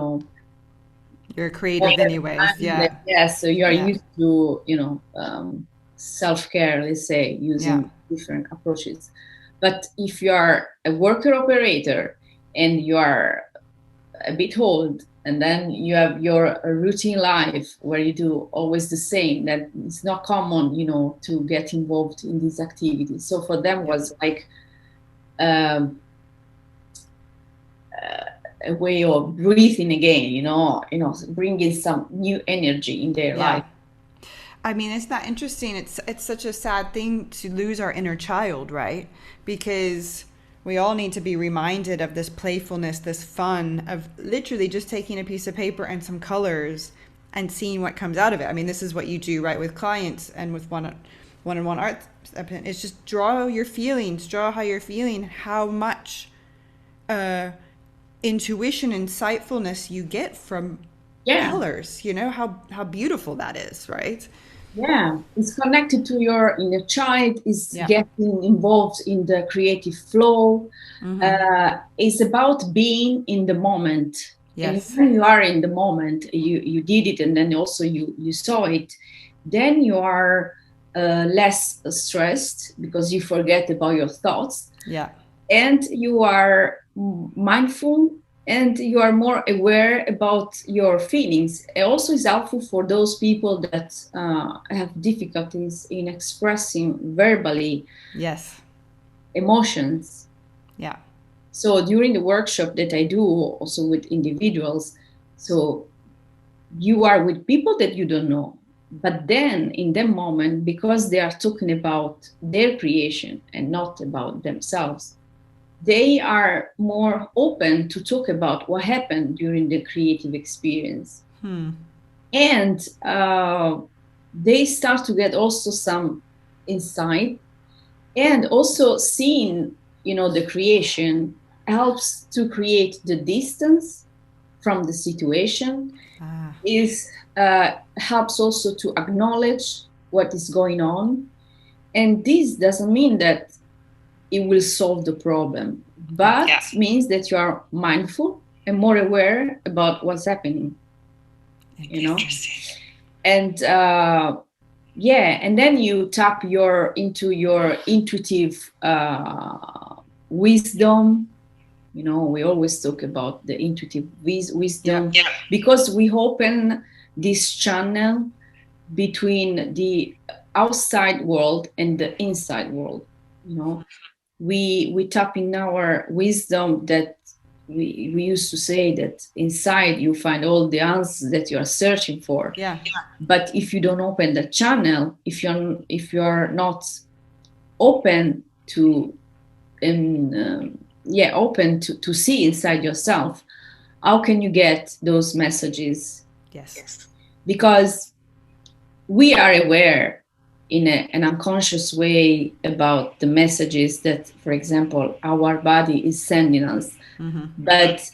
[SPEAKER 2] more
[SPEAKER 1] creative anyways.
[SPEAKER 2] time.
[SPEAKER 1] Yeah.
[SPEAKER 2] Yes, so you are
[SPEAKER 1] Yeah.
[SPEAKER 2] used to self-care, let's say,
[SPEAKER 1] Yeah.
[SPEAKER 2] using different approaches. But if you are a worker operator and you are a bit old, and then you have your routine life where you do always the same, that it's not common to get involved in these activities. So for them
[SPEAKER 1] Yeah.
[SPEAKER 2] was like um, a way of breathing again, bringing some new energy in their
[SPEAKER 1] Yeah.
[SPEAKER 2] life.
[SPEAKER 1] I mean, it's not interesting. It's such a sad thing to lose our inner child, right? Because we all need to be reminded of this playfulness, this fun of literally just taking a piece of paper and some colors and seeing what comes out of it. I mean, this is what you do, right, with clients and with one-on-one art. It's just draw your feelings, draw how you're feeling, how much intuition, insightfulness you get from
[SPEAKER 2] Yeah.
[SPEAKER 1] colors. How beautiful that is, right?
[SPEAKER 2] Yeah, it's connected to your inner child, is
[SPEAKER 1] Yeah.
[SPEAKER 2] getting involved in the creative flow. It's about being in the moment. And
[SPEAKER 1] Yes.
[SPEAKER 2] when you are in the moment, you did it, and then also you saw it, then you are less stressed because you forget about your thoughts,
[SPEAKER 1] Yeah.
[SPEAKER 2] and you are mindful, and you are more aware about your feelings. It also is helpful for those people that have difficulties in expressing verbally
[SPEAKER 1] Yes.
[SPEAKER 2] emotions.
[SPEAKER 1] Yeah.
[SPEAKER 2] So during the workshop that I do also with individuals, so you are with people that you don't know, but then in that moment, because they are talking about their creation and not about themselves, they are more open to talk about what happened during the creative experience. And they start to get also some insight, and also seeing the creation helps to create the distance from the situation, is helps also to acknowledge what is going on. And this doesn't mean that it will solve the problem, but means that you are mindful and more aware about what's happening, and yeah, and then you tap into your intuitive wisdom. We always talk about the intuitive wisdom, because we open this channel between the outside world and the inside world. We tap in our wisdom, that we used to say that inside you find all the answers that you are searching for.
[SPEAKER 1] Yeah.
[SPEAKER 2] But if you don't open the channel, if you're not open to open to see inside yourself, how can you get those messages?
[SPEAKER 1] Yes.
[SPEAKER 2] Because we are aware in an unconscious way about the messages that, for example, our body is sending us. But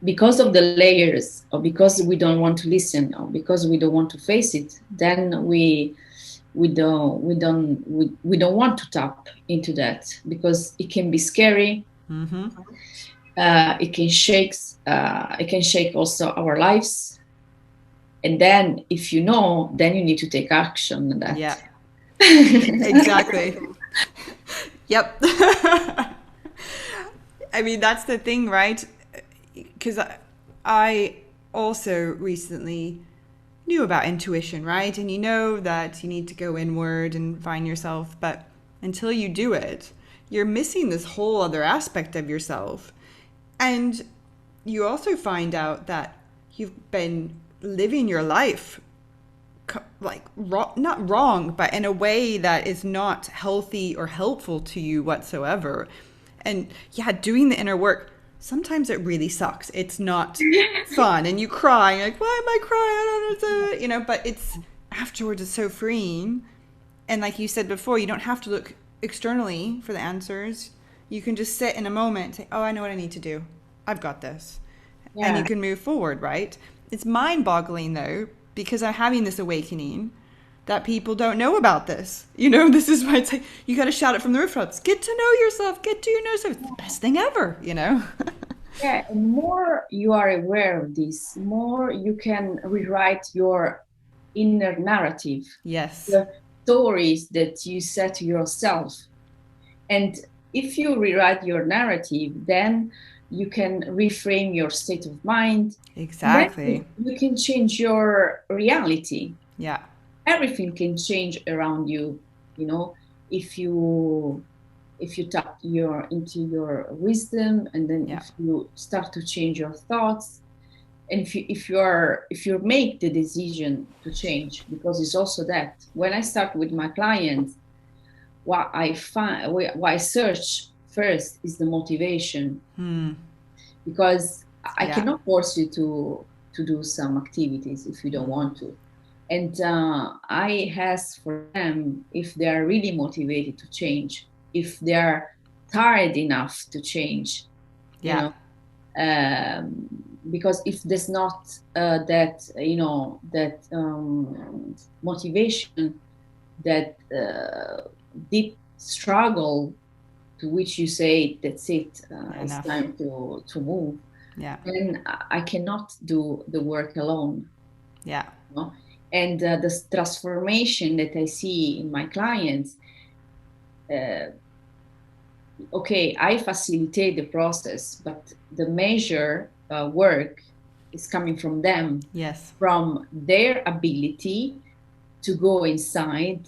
[SPEAKER 2] because of the layers, or because we don't want to listen, or because we don't want to face it, then we don't want to tap into that, because it can be scary. It can shake also our lives. And then if then you need to take action on that.
[SPEAKER 1] Yeah. Exactly. Yep. I mean, that's the thing, right? Because I also recently knew about intuition, right? And you know that you need to go inward and find yourself, but until you do it, you're missing this whole other aspect of yourself. And you also find out that you've been living your life like not wrong, but in a way that is not healthy or helpful to you whatsoever. And yeah, doing the inner work, sometimes it really sucks. It's not fun, and you cry. You're like, why am I crying? I don't know, you know. But it's afterwards, it's so freeing. And like you said before, you don't have to look externally for the answers. You can just sit in a moment and say, oh, I know what I need to do. I've got this. And you
[SPEAKER 2] Yeah.
[SPEAKER 1] can move forward, right? It's mind boggling though, because I'm having this awakening that people don't know about this. You know, this is why it's like, you got to shout it from the rooftops. Get to know yourself. Get to know yourself. It's the best thing ever, you know?
[SPEAKER 2] Yeah, and more you are aware of this, more you can rewrite your inner narrative,
[SPEAKER 1] Yes.
[SPEAKER 2] the stories that you set to yourself. And if you rewrite your narrative, then you can reframe your state of mind. And then
[SPEAKER 1] Exactly.
[SPEAKER 2] you can change your reality.
[SPEAKER 1] Yeah.
[SPEAKER 2] Everything can change around you, you know, if you tap your into your wisdom, and then
[SPEAKER 1] Yeah.
[SPEAKER 2] if you start to change your thoughts, and if you make the decision to change, because it's also that when I start with my clients, what I search first is the motivation, because I
[SPEAKER 1] Yeah.
[SPEAKER 2] cannot force you to do some activities if you don't want to. And I ask for them if they are really motivated to change, if they are tired enough to change, you
[SPEAKER 1] Yeah.
[SPEAKER 2] know, um, because if there's not that motivation, that deep struggle to which you say that's it,
[SPEAKER 1] Yeah.
[SPEAKER 2] it's
[SPEAKER 1] Enough.
[SPEAKER 2] time to move,
[SPEAKER 1] Yeah.
[SPEAKER 2] then I cannot do the work alone,
[SPEAKER 1] Yeah.
[SPEAKER 2] you know? And the transformation that I see in my clients, uh, okay, I facilitate the process, but the measure work is coming from them,
[SPEAKER 1] Yes.
[SPEAKER 2] from their ability to go inside,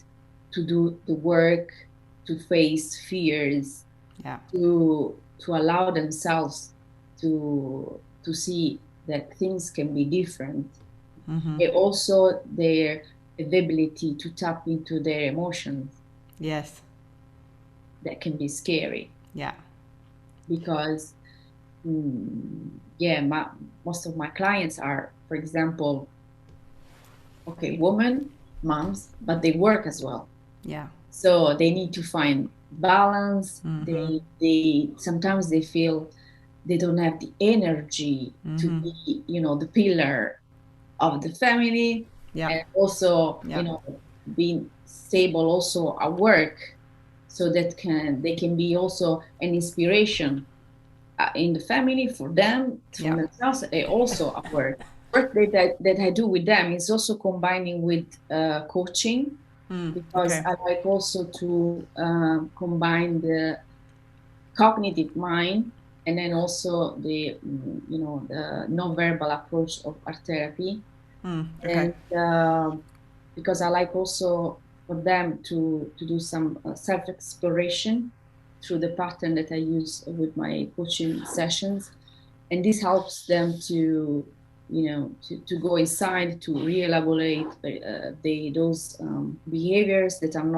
[SPEAKER 2] to do the work, to face fears,
[SPEAKER 1] Yeah.
[SPEAKER 2] to allow themselves to see that things can be different, and also their ability to tap into their emotions,
[SPEAKER 1] Yes.
[SPEAKER 2] that can be scary,
[SPEAKER 1] Yeah.
[SPEAKER 2] because yeah, most of my clients are, for example, okay, women, moms, but they work as well,
[SPEAKER 1] Yeah.
[SPEAKER 2] so they need to find balance. They sometimes they feel they don't have the energy to be, the pillar of the family,
[SPEAKER 1] Yeah.
[SPEAKER 2] and also,
[SPEAKER 1] Yeah.
[SPEAKER 2] being stable also at work, so that they can be also an inspiration in the family for them, for
[SPEAKER 1] Yeah.
[SPEAKER 2] themselves, and also at work. Work that I do with them is also combining with coaching, because
[SPEAKER 1] Okay.
[SPEAKER 2] I like also to combine the cognitive mind, and then also the non-verbal approach of art therapy.
[SPEAKER 1] Okay.
[SPEAKER 2] And because I like also for them to do some self-exploration through the pattern that I use with my coaching sessions, and this helps them to go inside, to re-elaborate those behaviors that are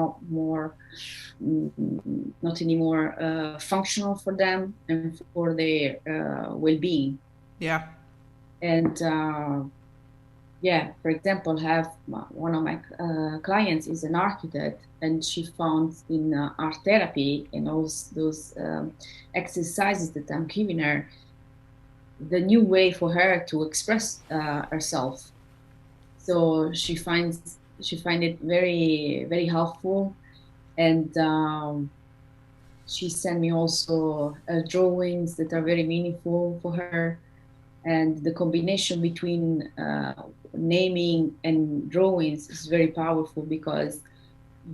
[SPEAKER 2] not anymore functional for them and for their well-being.
[SPEAKER 1] Yeah.
[SPEAKER 2] And yeah, for example, one of my clients is an architect, and she found in art therapy and all those exercises that I'm giving her, the new way for her to express herself. So she find it very very helpful, and she sent me also drawings that are very meaningful for her. And the combination between naming and drawings is very powerful, because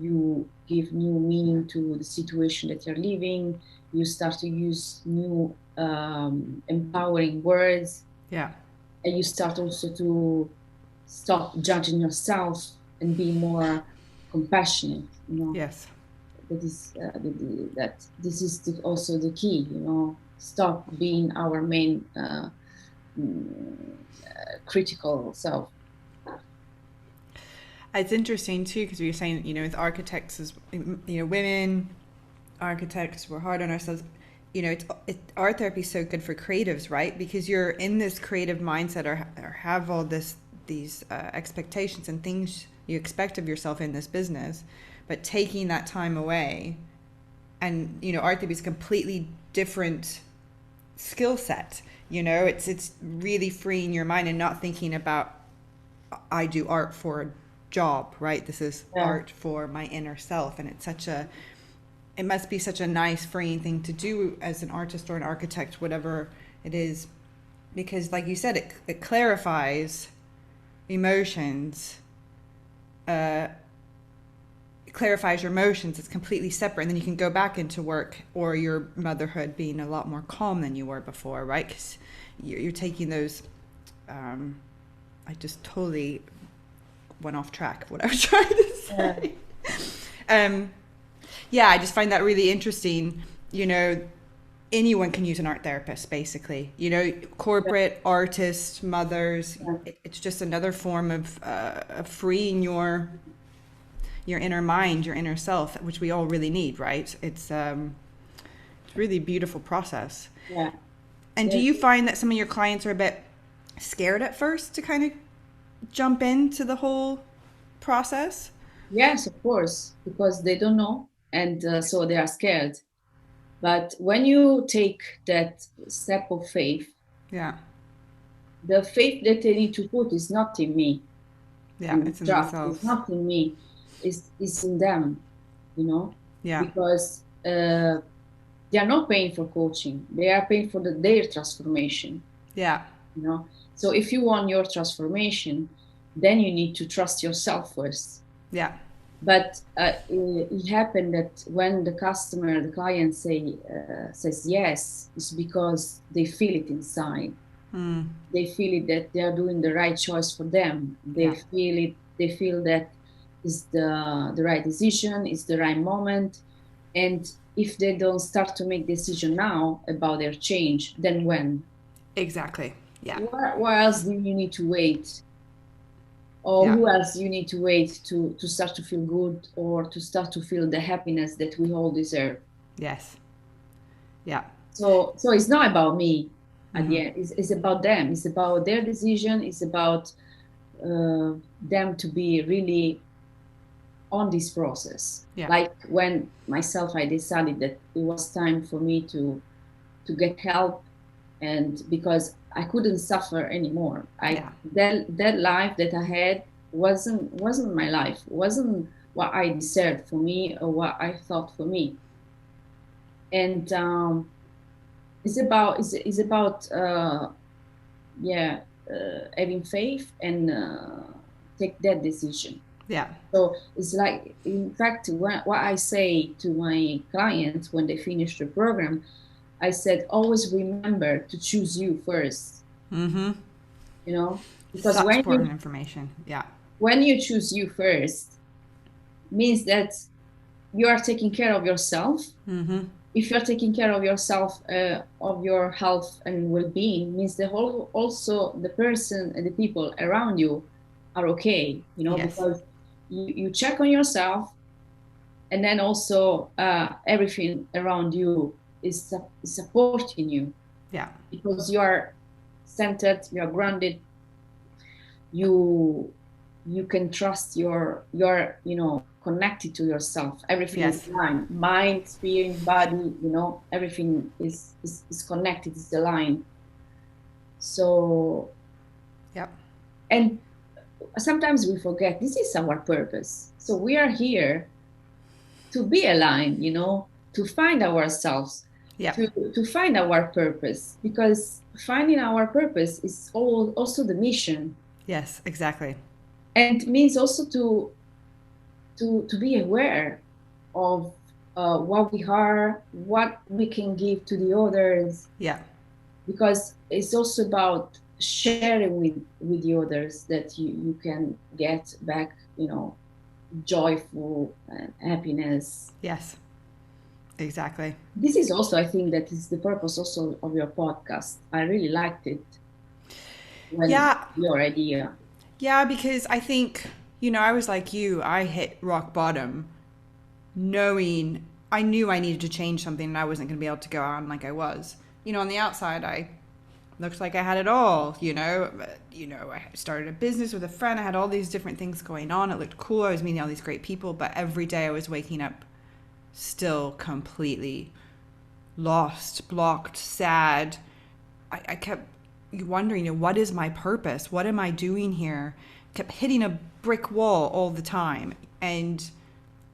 [SPEAKER 2] you give new meaning to the situation that you're living. You start to use new empowering words,
[SPEAKER 1] Yeah.
[SPEAKER 2] and you start also to stop judging yourself and be more compassionate.
[SPEAKER 1] Yes.
[SPEAKER 2] That is that this is also the key. Stop being our main critical self.
[SPEAKER 1] It's interesting too because we were saying, with architects, as women architects, we're hard on ourselves. Art therapy is so good for creatives, right? Because you're in this creative mindset, or have all these expectations and things you expect of yourself in this business, but taking that time away, and art therapy is a completely different skill set. It's really freeing your mind and not thinking about, I do art for a job, right? This is
[SPEAKER 2] Yeah.
[SPEAKER 1] art for my inner self, and it must be such a nice freeing thing to do as an artist or an architect, whatever it is, because like you said, it clarifies emotions. It clarifies your emotions. It's completely separate, and then you can go back into work or your motherhood being a lot more calm than you were before, right? Because you're taking those I just totally went off track of what I was trying to say. Yeah, I just find that really interesting. Anyone can use an art therapist, basically. Corporate artists, mothers. It's just another form of freeing your inner mind, your inner self, which we all really need, right? It's really beautiful process.
[SPEAKER 2] Yeah.
[SPEAKER 1] And do you find that some of your clients are a bit scared at first to kind of jump into the whole process?
[SPEAKER 2] Yes, of course, because they don't know, and so they are scared. But when you take that step of faith,
[SPEAKER 1] Yeah.
[SPEAKER 2] the faith that they need to put is not in me.
[SPEAKER 1] Yeah,
[SPEAKER 2] And
[SPEAKER 1] it's in
[SPEAKER 2] trust is
[SPEAKER 1] themselves.
[SPEAKER 2] not in me. It's in them,
[SPEAKER 1] Yeah.
[SPEAKER 2] because they are not paying for coaching. They are paying for their transformation.
[SPEAKER 1] Yeah.
[SPEAKER 2] So if you want your transformation, then you need to trust yourself first.
[SPEAKER 1] Yeah.
[SPEAKER 2] But it happened that when the client says yes, it's because they feel it inside. They feel it that they are doing the right choice for them. They feel it. They feel that is the right decision, is the right moment. And if they don't start to make decision now about their change, then when?
[SPEAKER 1] Exactly. Yeah.
[SPEAKER 2] Why else do you need to wait? Or who else you need to wait to start to feel good, or to start to feel the happiness that we all deserve?
[SPEAKER 1] Yes. Yeah.
[SPEAKER 2] So it's not about me at the end. It's about them. It's about their decision. It's about them to be really on this process.
[SPEAKER 1] Yeah.
[SPEAKER 2] Like when myself, I decided that it was time for me to get help, and because I couldn't suffer anymore. That life that I had wasn't my life. Wasn't what I deserved for me, or what I thought for me. And it's about having faith and take that decision.
[SPEAKER 1] Yeah.
[SPEAKER 2] So it's like, in fact, what I say to my clients when they finish the program, I said, always remember to choose you first. Because
[SPEAKER 1] Such important information. Yeah.
[SPEAKER 2] when you choose you first, means that you are taking care of yourself. If you're taking care of yourself, of your health and well-being, means also the person and the people around you are okay. Because you check on yourself, and then also everything around you is supporting you.
[SPEAKER 1] Yeah.
[SPEAKER 2] Because you are centered, you are grounded, you can trust your connected to yourself. Everything is aligned. Mind, spirit, body, everything is connected, is aligned. So and sometimes we forget this is our purpose. So we are here to be aligned, to find ourselves, to find our purpose, because finding our purpose is also the mission.
[SPEAKER 1] Yes, exactly.
[SPEAKER 2] And means also to to be aware of what we are, what we can give to the others,
[SPEAKER 1] Yeah.
[SPEAKER 2] because it's also about sharing with the others that you can get back, joyful and happiness.
[SPEAKER 1] Yes. Exactly.
[SPEAKER 2] This is also, I think, that is the purpose also of your podcast. I really liked it when
[SPEAKER 1] Yeah.
[SPEAKER 2] your idea.
[SPEAKER 1] Yeah, because I think, I was like you. I hit rock bottom knowing I knew I needed to change something and I wasn't going to be able to go on like I was. On the outside, I looked like I had it all, I started a business with a friend. I had all these different things going on. It looked cool. I was meeting all these great people, but every day I was waking up still completely lost, blocked, sad. I kept wondering, what is my purpose? What am I doing here? Kept hitting a brick wall all the time. And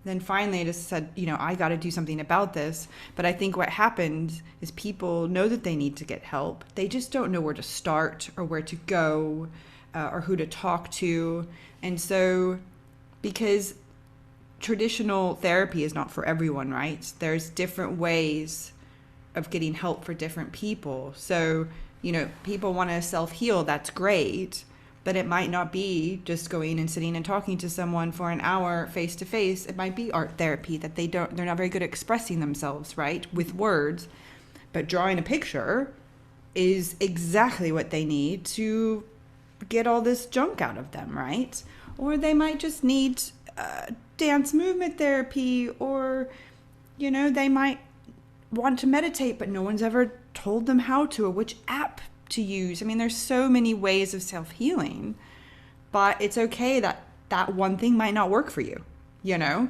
[SPEAKER 1] then finally I just said, I got to do something about this. But I think what happened is people know that they need to get help. They just don't know where to start or where to go or who to talk to. And so, because traditional therapy is not for everyone, right? There's different ways of getting help for different people. So, people want to self-heal, that's great, but it might not be just going and sitting and talking to someone for an hour face to face. It might be art therapy that they're not very good at expressing themselves, right, with words, but drawing a picture is exactly what they need to get all this junk out of them, right? Or they might just need dance movement therapy, or they might want to meditate, but no one's ever told them how to or which app to use. I mean, there's so many ways of self-healing, but it's okay that that one thing might not work for you,
[SPEAKER 2] Yeah.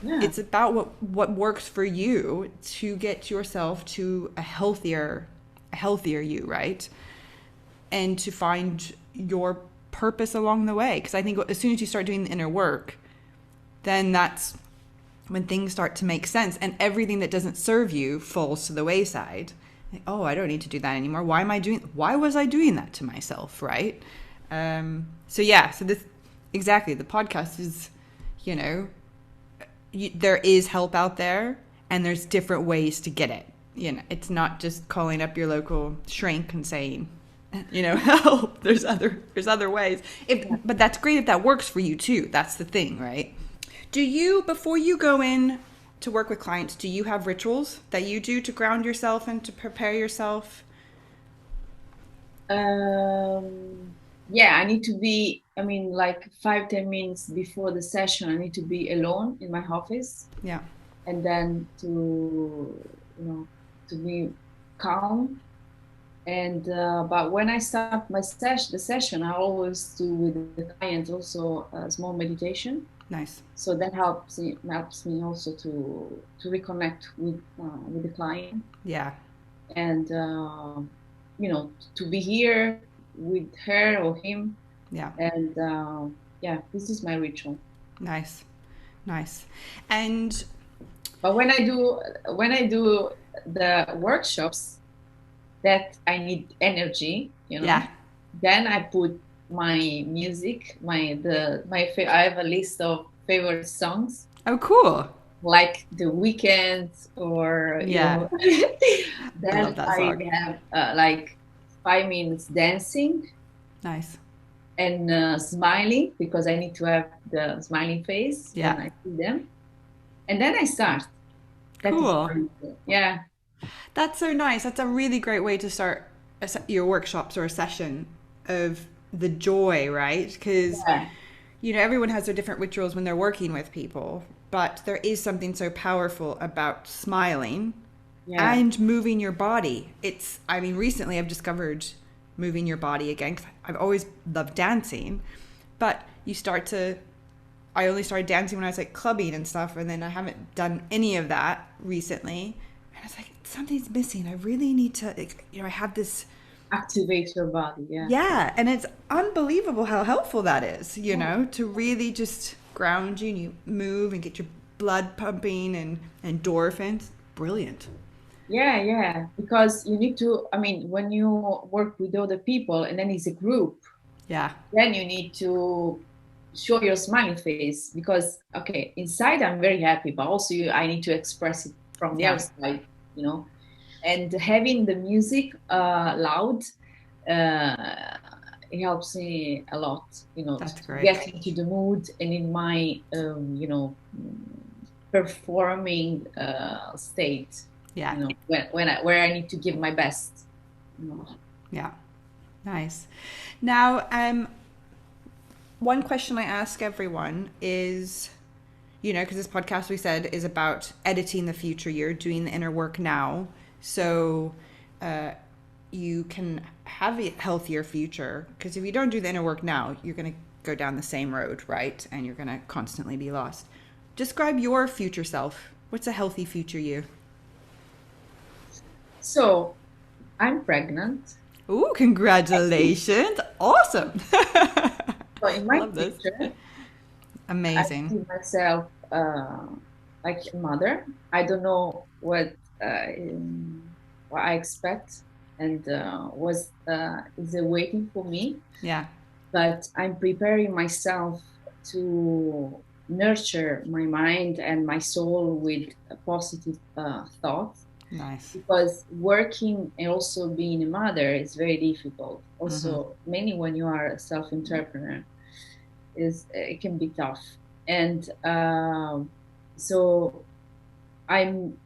[SPEAKER 1] It's about what works for you to get yourself to a healthier you, right? And to find your purpose along the way. Because I think as soon as you start doing the inner work, then that's when things start to make sense, and everything that doesn't serve you falls to the wayside. Like, oh, I don't need to do that anymore. Why was I doing that to myself, right? So this, exactly, the podcast is, there is help out there, and there's different ways to get it. It's not just calling up your local shrink and saying, help. There's other ways. But that's great if that works for you too. That's the thing, right? Do you, before you go in to work with clients, do you have rituals that you do to ground yourself and to prepare yourself?
[SPEAKER 2] Yeah, I need to be, like 5-10 minutes before the session, I need to be alone in my office.
[SPEAKER 1] Yeah.
[SPEAKER 2] And then to be calm. And but when I start the session, I always do with the client also a small meditation.
[SPEAKER 1] Nice.
[SPEAKER 2] So that helps me also to reconnect with the client.
[SPEAKER 1] Yeah.
[SPEAKER 2] And to be here with her or him.
[SPEAKER 1] Yeah.
[SPEAKER 2] And this is my ritual.
[SPEAKER 1] Nice. And
[SPEAKER 2] but when I do the workshops, that I need energy,
[SPEAKER 1] Yeah.
[SPEAKER 2] Then I put my music, I have a list of favorite songs.
[SPEAKER 1] Oh, cool.
[SPEAKER 2] Like The Weekend, or
[SPEAKER 1] Yeah.
[SPEAKER 2] then
[SPEAKER 1] I love that song.
[SPEAKER 2] have like 5 minutes dancing.
[SPEAKER 1] Nice.
[SPEAKER 2] And smiling, because I need to have the smiling face.
[SPEAKER 1] Yeah.
[SPEAKER 2] When I see them, and then I start.
[SPEAKER 1] Cool.
[SPEAKER 2] Yeah.
[SPEAKER 1] That's so nice. That's a really great way to start your workshops or a session of the joy, right? Because, everyone has their different rituals when they're working with people, but there is something so powerful about smiling and moving your body. Recently I've discovered moving your body again, 'cause I've always loved dancing, but I only started dancing when I was like clubbing and stuff, and then I haven't done any of that recently. And I was like, something's missing. I really need to, I have this.
[SPEAKER 2] Activate your body, yeah.
[SPEAKER 1] Yeah, and it's unbelievable how helpful that is, to really just ground you, and you move and get your blood pumping and endorphins. Brilliant.
[SPEAKER 2] Yeah, because you need to, when you work with other people and then it's a group,
[SPEAKER 1] yeah,
[SPEAKER 2] then you need to show your smiling face, because okay, inside I'm very happy, but also I need to express it from the
[SPEAKER 1] Yeah,
[SPEAKER 2] outside, you know. And having the music loud, uh, it helps me a lot, you know,
[SPEAKER 1] that's
[SPEAKER 2] to
[SPEAKER 1] great.
[SPEAKER 2] get into the mood and in my you know, performing state,
[SPEAKER 1] Yeah,
[SPEAKER 2] you know, when where I need to give my best, you know.
[SPEAKER 1] yeah, nice. Now, one question I ask everyone is, because this podcast we said is about editing the future year, doing the inner work now, so you can have a healthier future. Because if you don't do the inner work now, you're going to go down the same road, right? And you're going to constantly be lost. Describe your future self. What's a healthy future you?
[SPEAKER 2] So I'm pregnant.
[SPEAKER 1] Ooh, congratulations. Awesome.
[SPEAKER 2] So in my
[SPEAKER 1] Love this.
[SPEAKER 2] future, I
[SPEAKER 1] Amazing.
[SPEAKER 2] see myself like a mother. I don't know what I expect and was is waiting for me,
[SPEAKER 1] Yeah.
[SPEAKER 2] but I'm preparing myself to nurture my mind and my soul with a positive thoughts,
[SPEAKER 1] Nice.
[SPEAKER 2] because working and also being a mother is very difficult.
[SPEAKER 1] Mm-hmm.
[SPEAKER 2] Also, mainly when you are a self-entrepreneur, is it can be tough. And so I'm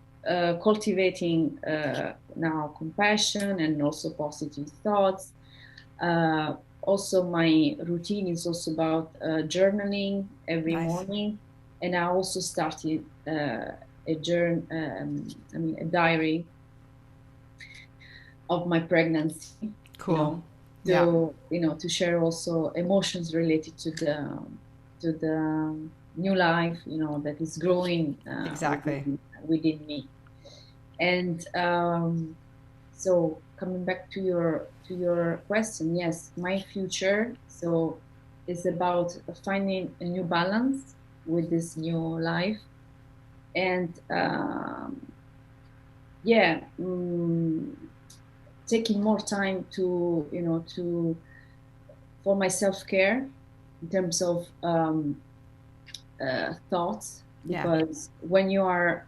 [SPEAKER 2] cultivating now compassion and also positive thoughts. Also, my routine is also about journaling every
[SPEAKER 1] Nice.
[SPEAKER 2] morning, and I also started a diary of my pregnancy. You
[SPEAKER 1] Cool.
[SPEAKER 2] know,
[SPEAKER 1] Yeah.
[SPEAKER 2] to share also emotions related to the new life. You know, that is growing
[SPEAKER 1] Exactly.
[SPEAKER 2] within me. And so coming back to your question, yes, my future so is about finding a new balance with this new life, and yeah, taking more time to for my self-care in terms of thoughts,
[SPEAKER 1] Yeah.
[SPEAKER 2] because when you are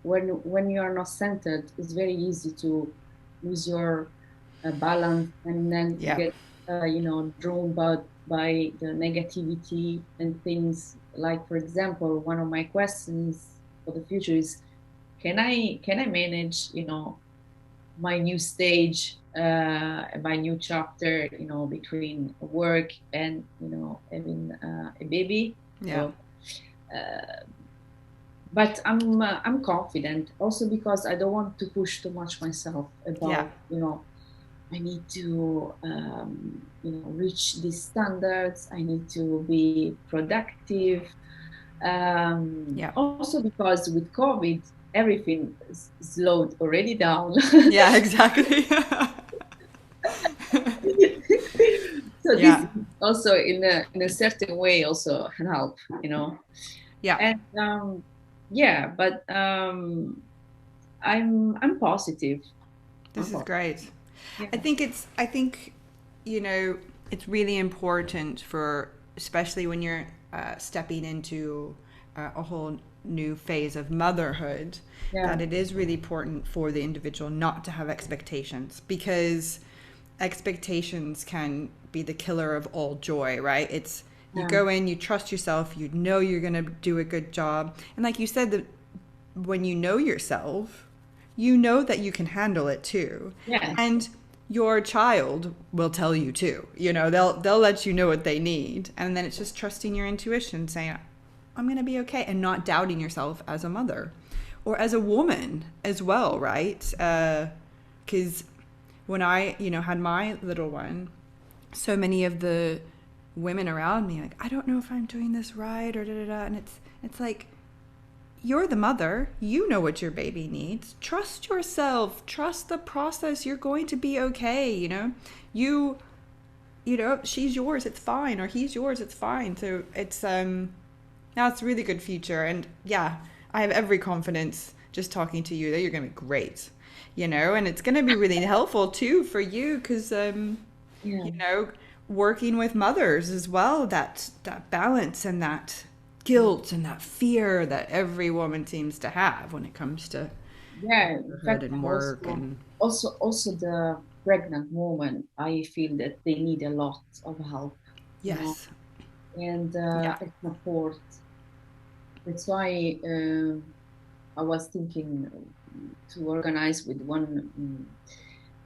[SPEAKER 2] not centered, it's very easy to lose your balance, and then to
[SPEAKER 1] Yeah.
[SPEAKER 2] get drawn by the negativity and things. Like, for example, one of my questions for the future is, can I manage my new stage, my new chapter, between work and having a baby.
[SPEAKER 1] Yeah.
[SPEAKER 2] So but I'm confident also, because I don't want to push too much myself
[SPEAKER 1] Yeah.
[SPEAKER 2] about I need to reach these standards. I need to be productive.
[SPEAKER 1] Yeah.
[SPEAKER 2] Also, because with COVID, everything is slowed already down.
[SPEAKER 1] Yeah, exactly.
[SPEAKER 2] So this
[SPEAKER 1] Yeah.
[SPEAKER 2] also in a certain way also help.
[SPEAKER 1] Yeah.
[SPEAKER 2] And yeah, but I'm positive. I'm
[SPEAKER 1] This is
[SPEAKER 2] positive.
[SPEAKER 1] great.
[SPEAKER 2] Yeah.
[SPEAKER 1] I think it's really important for, especially when you're stepping into a whole new phase of motherhood,
[SPEAKER 2] Yeah.
[SPEAKER 1] that it is really important for the individual not to have expectations, because expectations can be the killer of all joy, right? It's, you
[SPEAKER 2] Yeah.
[SPEAKER 1] go in, you trust yourself, you know you're going to do a good job. And like you said, that when you know yourself, you know that you can handle it too.
[SPEAKER 2] Yes.
[SPEAKER 1] And your child will tell you too. They'll let you know what they need. And then it's just trusting your intuition, saying, I'm going to be okay, and not doubting yourself as a mother or as a woman as well, right? Because when I, had my little one, so many of the women around me, like, I don't know if I'm doing this right, or da da da. And it's like, you're the mother. You know what your baby needs. Trust yourself. Trust the process. You're going to be okay. She's yours. It's fine. Or he's yours. It's fine. So it's now it's a really good future. And yeah, I have every confidence just talking to you that you're going to be great. And it's going to be really helpful too for you, because
[SPEAKER 2] Yeah.
[SPEAKER 1] working with mothers as well, that balance and that guilt and that fear that every woman seems to have when it comes to
[SPEAKER 2] In
[SPEAKER 1] motherhood
[SPEAKER 2] fact,
[SPEAKER 1] and work. And
[SPEAKER 2] also the pregnant woman, I feel that they need a lot of help, you know,
[SPEAKER 1] yes,
[SPEAKER 2] and
[SPEAKER 1] yeah,
[SPEAKER 2] support. That's why I was thinking to organize with one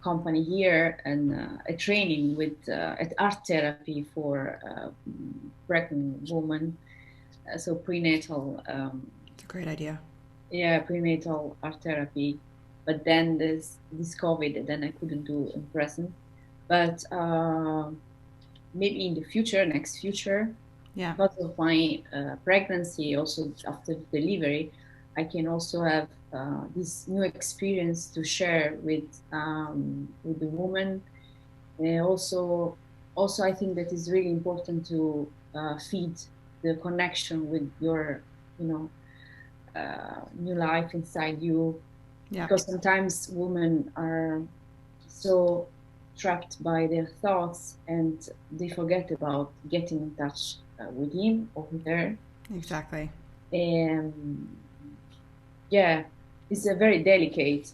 [SPEAKER 2] company here and a training with at art therapy for pregnant women, so prenatal.
[SPEAKER 1] it's a great idea.
[SPEAKER 2] Yeah, prenatal art therapy. But then this COVID, and then I couldn't do in present. But maybe in the future, next future,
[SPEAKER 1] Yeah,
[SPEAKER 2] because of my pregnancy, also after delivery, I can also have this new experience to share with the woman. And also, I think that is really important to feed the connection with your, you know, new life inside you,
[SPEAKER 1] yeah,
[SPEAKER 2] because sometimes women are so trapped by their thoughts and they forget about getting in touch with him or with her.
[SPEAKER 1] exactly.
[SPEAKER 2] And yeah, it's a very delicate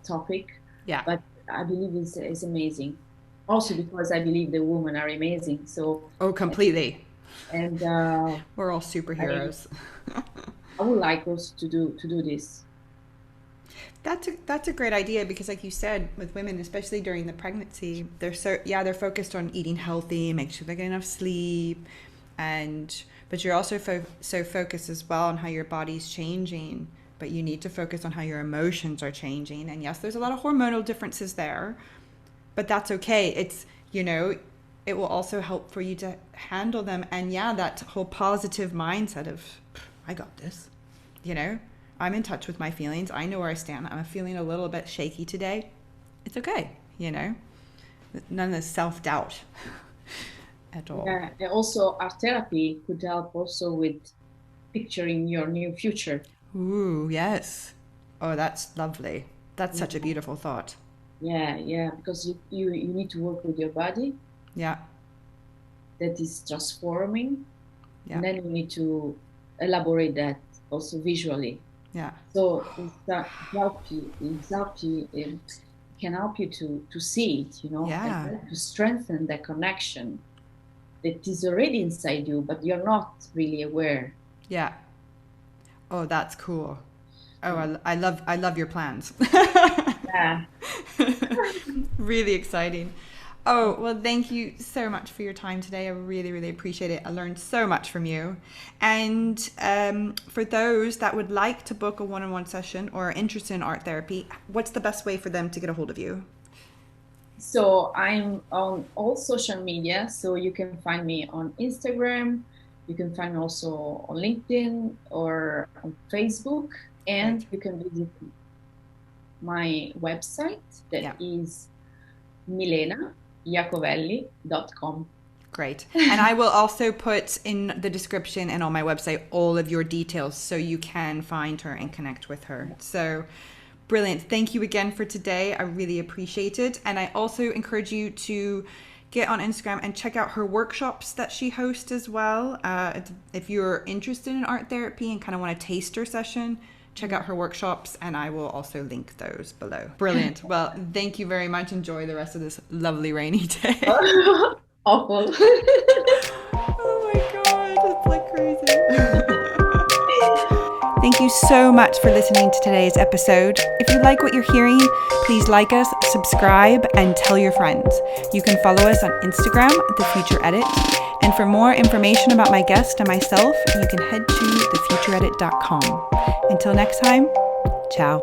[SPEAKER 2] topic,
[SPEAKER 1] Yeah.
[SPEAKER 2] but I believe it's amazing. Also because I believe the women are amazing. So,
[SPEAKER 1] Oh, completely.
[SPEAKER 2] and
[SPEAKER 1] We're all
[SPEAKER 2] I
[SPEAKER 1] superheroes.
[SPEAKER 2] I would like also to do this.
[SPEAKER 1] That's a great idea because, like you said, with women, especially during the pregnancy, they're focused on eating healthy, make sure they get enough sleep, but you're also so focused as well on how your body's changing. But you need to focus on how your emotions are changing. And yes, there's a lot of hormonal differences there, but that's okay. It will also help for you to handle them. And yeah, that whole positive mindset of, I got this, you know, I'm in touch with my feelings. I know where I stand. I'm feeling a little bit shaky today. It's okay, none of this self-doubt at all.
[SPEAKER 2] Yeah, and also art therapy could help also with picturing your new future.
[SPEAKER 1] Ooh, yes. Oh, that's lovely. That's such a
[SPEAKER 2] Yeah,
[SPEAKER 1] beautiful thought.
[SPEAKER 2] yeah, because you need to work with your body
[SPEAKER 1] Yeah,
[SPEAKER 2] that is transforming,
[SPEAKER 1] yeah,
[SPEAKER 2] and then you need to elaborate that also visually.
[SPEAKER 1] yeah,
[SPEAKER 2] So it can help you to see it, you know, and
[SPEAKER 1] yeah,
[SPEAKER 2] then to strengthen the connection that is already inside you, but you're not really aware.
[SPEAKER 1] yeah. Oh, that's cool. Oh,
[SPEAKER 2] Yeah.
[SPEAKER 1] I love your plans.
[SPEAKER 2] Yeah.
[SPEAKER 1] Really exciting. Oh, well, thank you so much for your time today. I really, really appreciate it. I learned so much from you. And for those that would like to book a one-on-one session or are interested in art therapy, what's the best way for them to get a hold of you?
[SPEAKER 2] So I'm on all social media. So you can find me on Instagram. You can find me also on LinkedIn or on Facebook.
[SPEAKER 1] Great.
[SPEAKER 2] And you can visit my website that
[SPEAKER 1] Yeah.
[SPEAKER 2] is milenaiacovelli.com.
[SPEAKER 1] Great. And I will also put in the description and on my website all of your details so you can find her and connect with her. So brilliant. Thank you again for today. I really appreciate it. And I also encourage you to get on Instagram and check out her workshops that she hosts as well. If you're interested in art therapy and kind of want a taster session, check out her workshops, and I will also link those below. Brilliant. Well, thank you very much. Enjoy the rest of this lovely rainy day.
[SPEAKER 2] Awful.
[SPEAKER 1] Oh my god, it's like crazy. Thank you so much for listening to today's episode. If you like what you're hearing, please like us, subscribe, and tell your friends. You can follow us on Instagram, The Future Edit. And for more information about my guest and myself, you can head to thefutureedit.com. Until next time, ciao.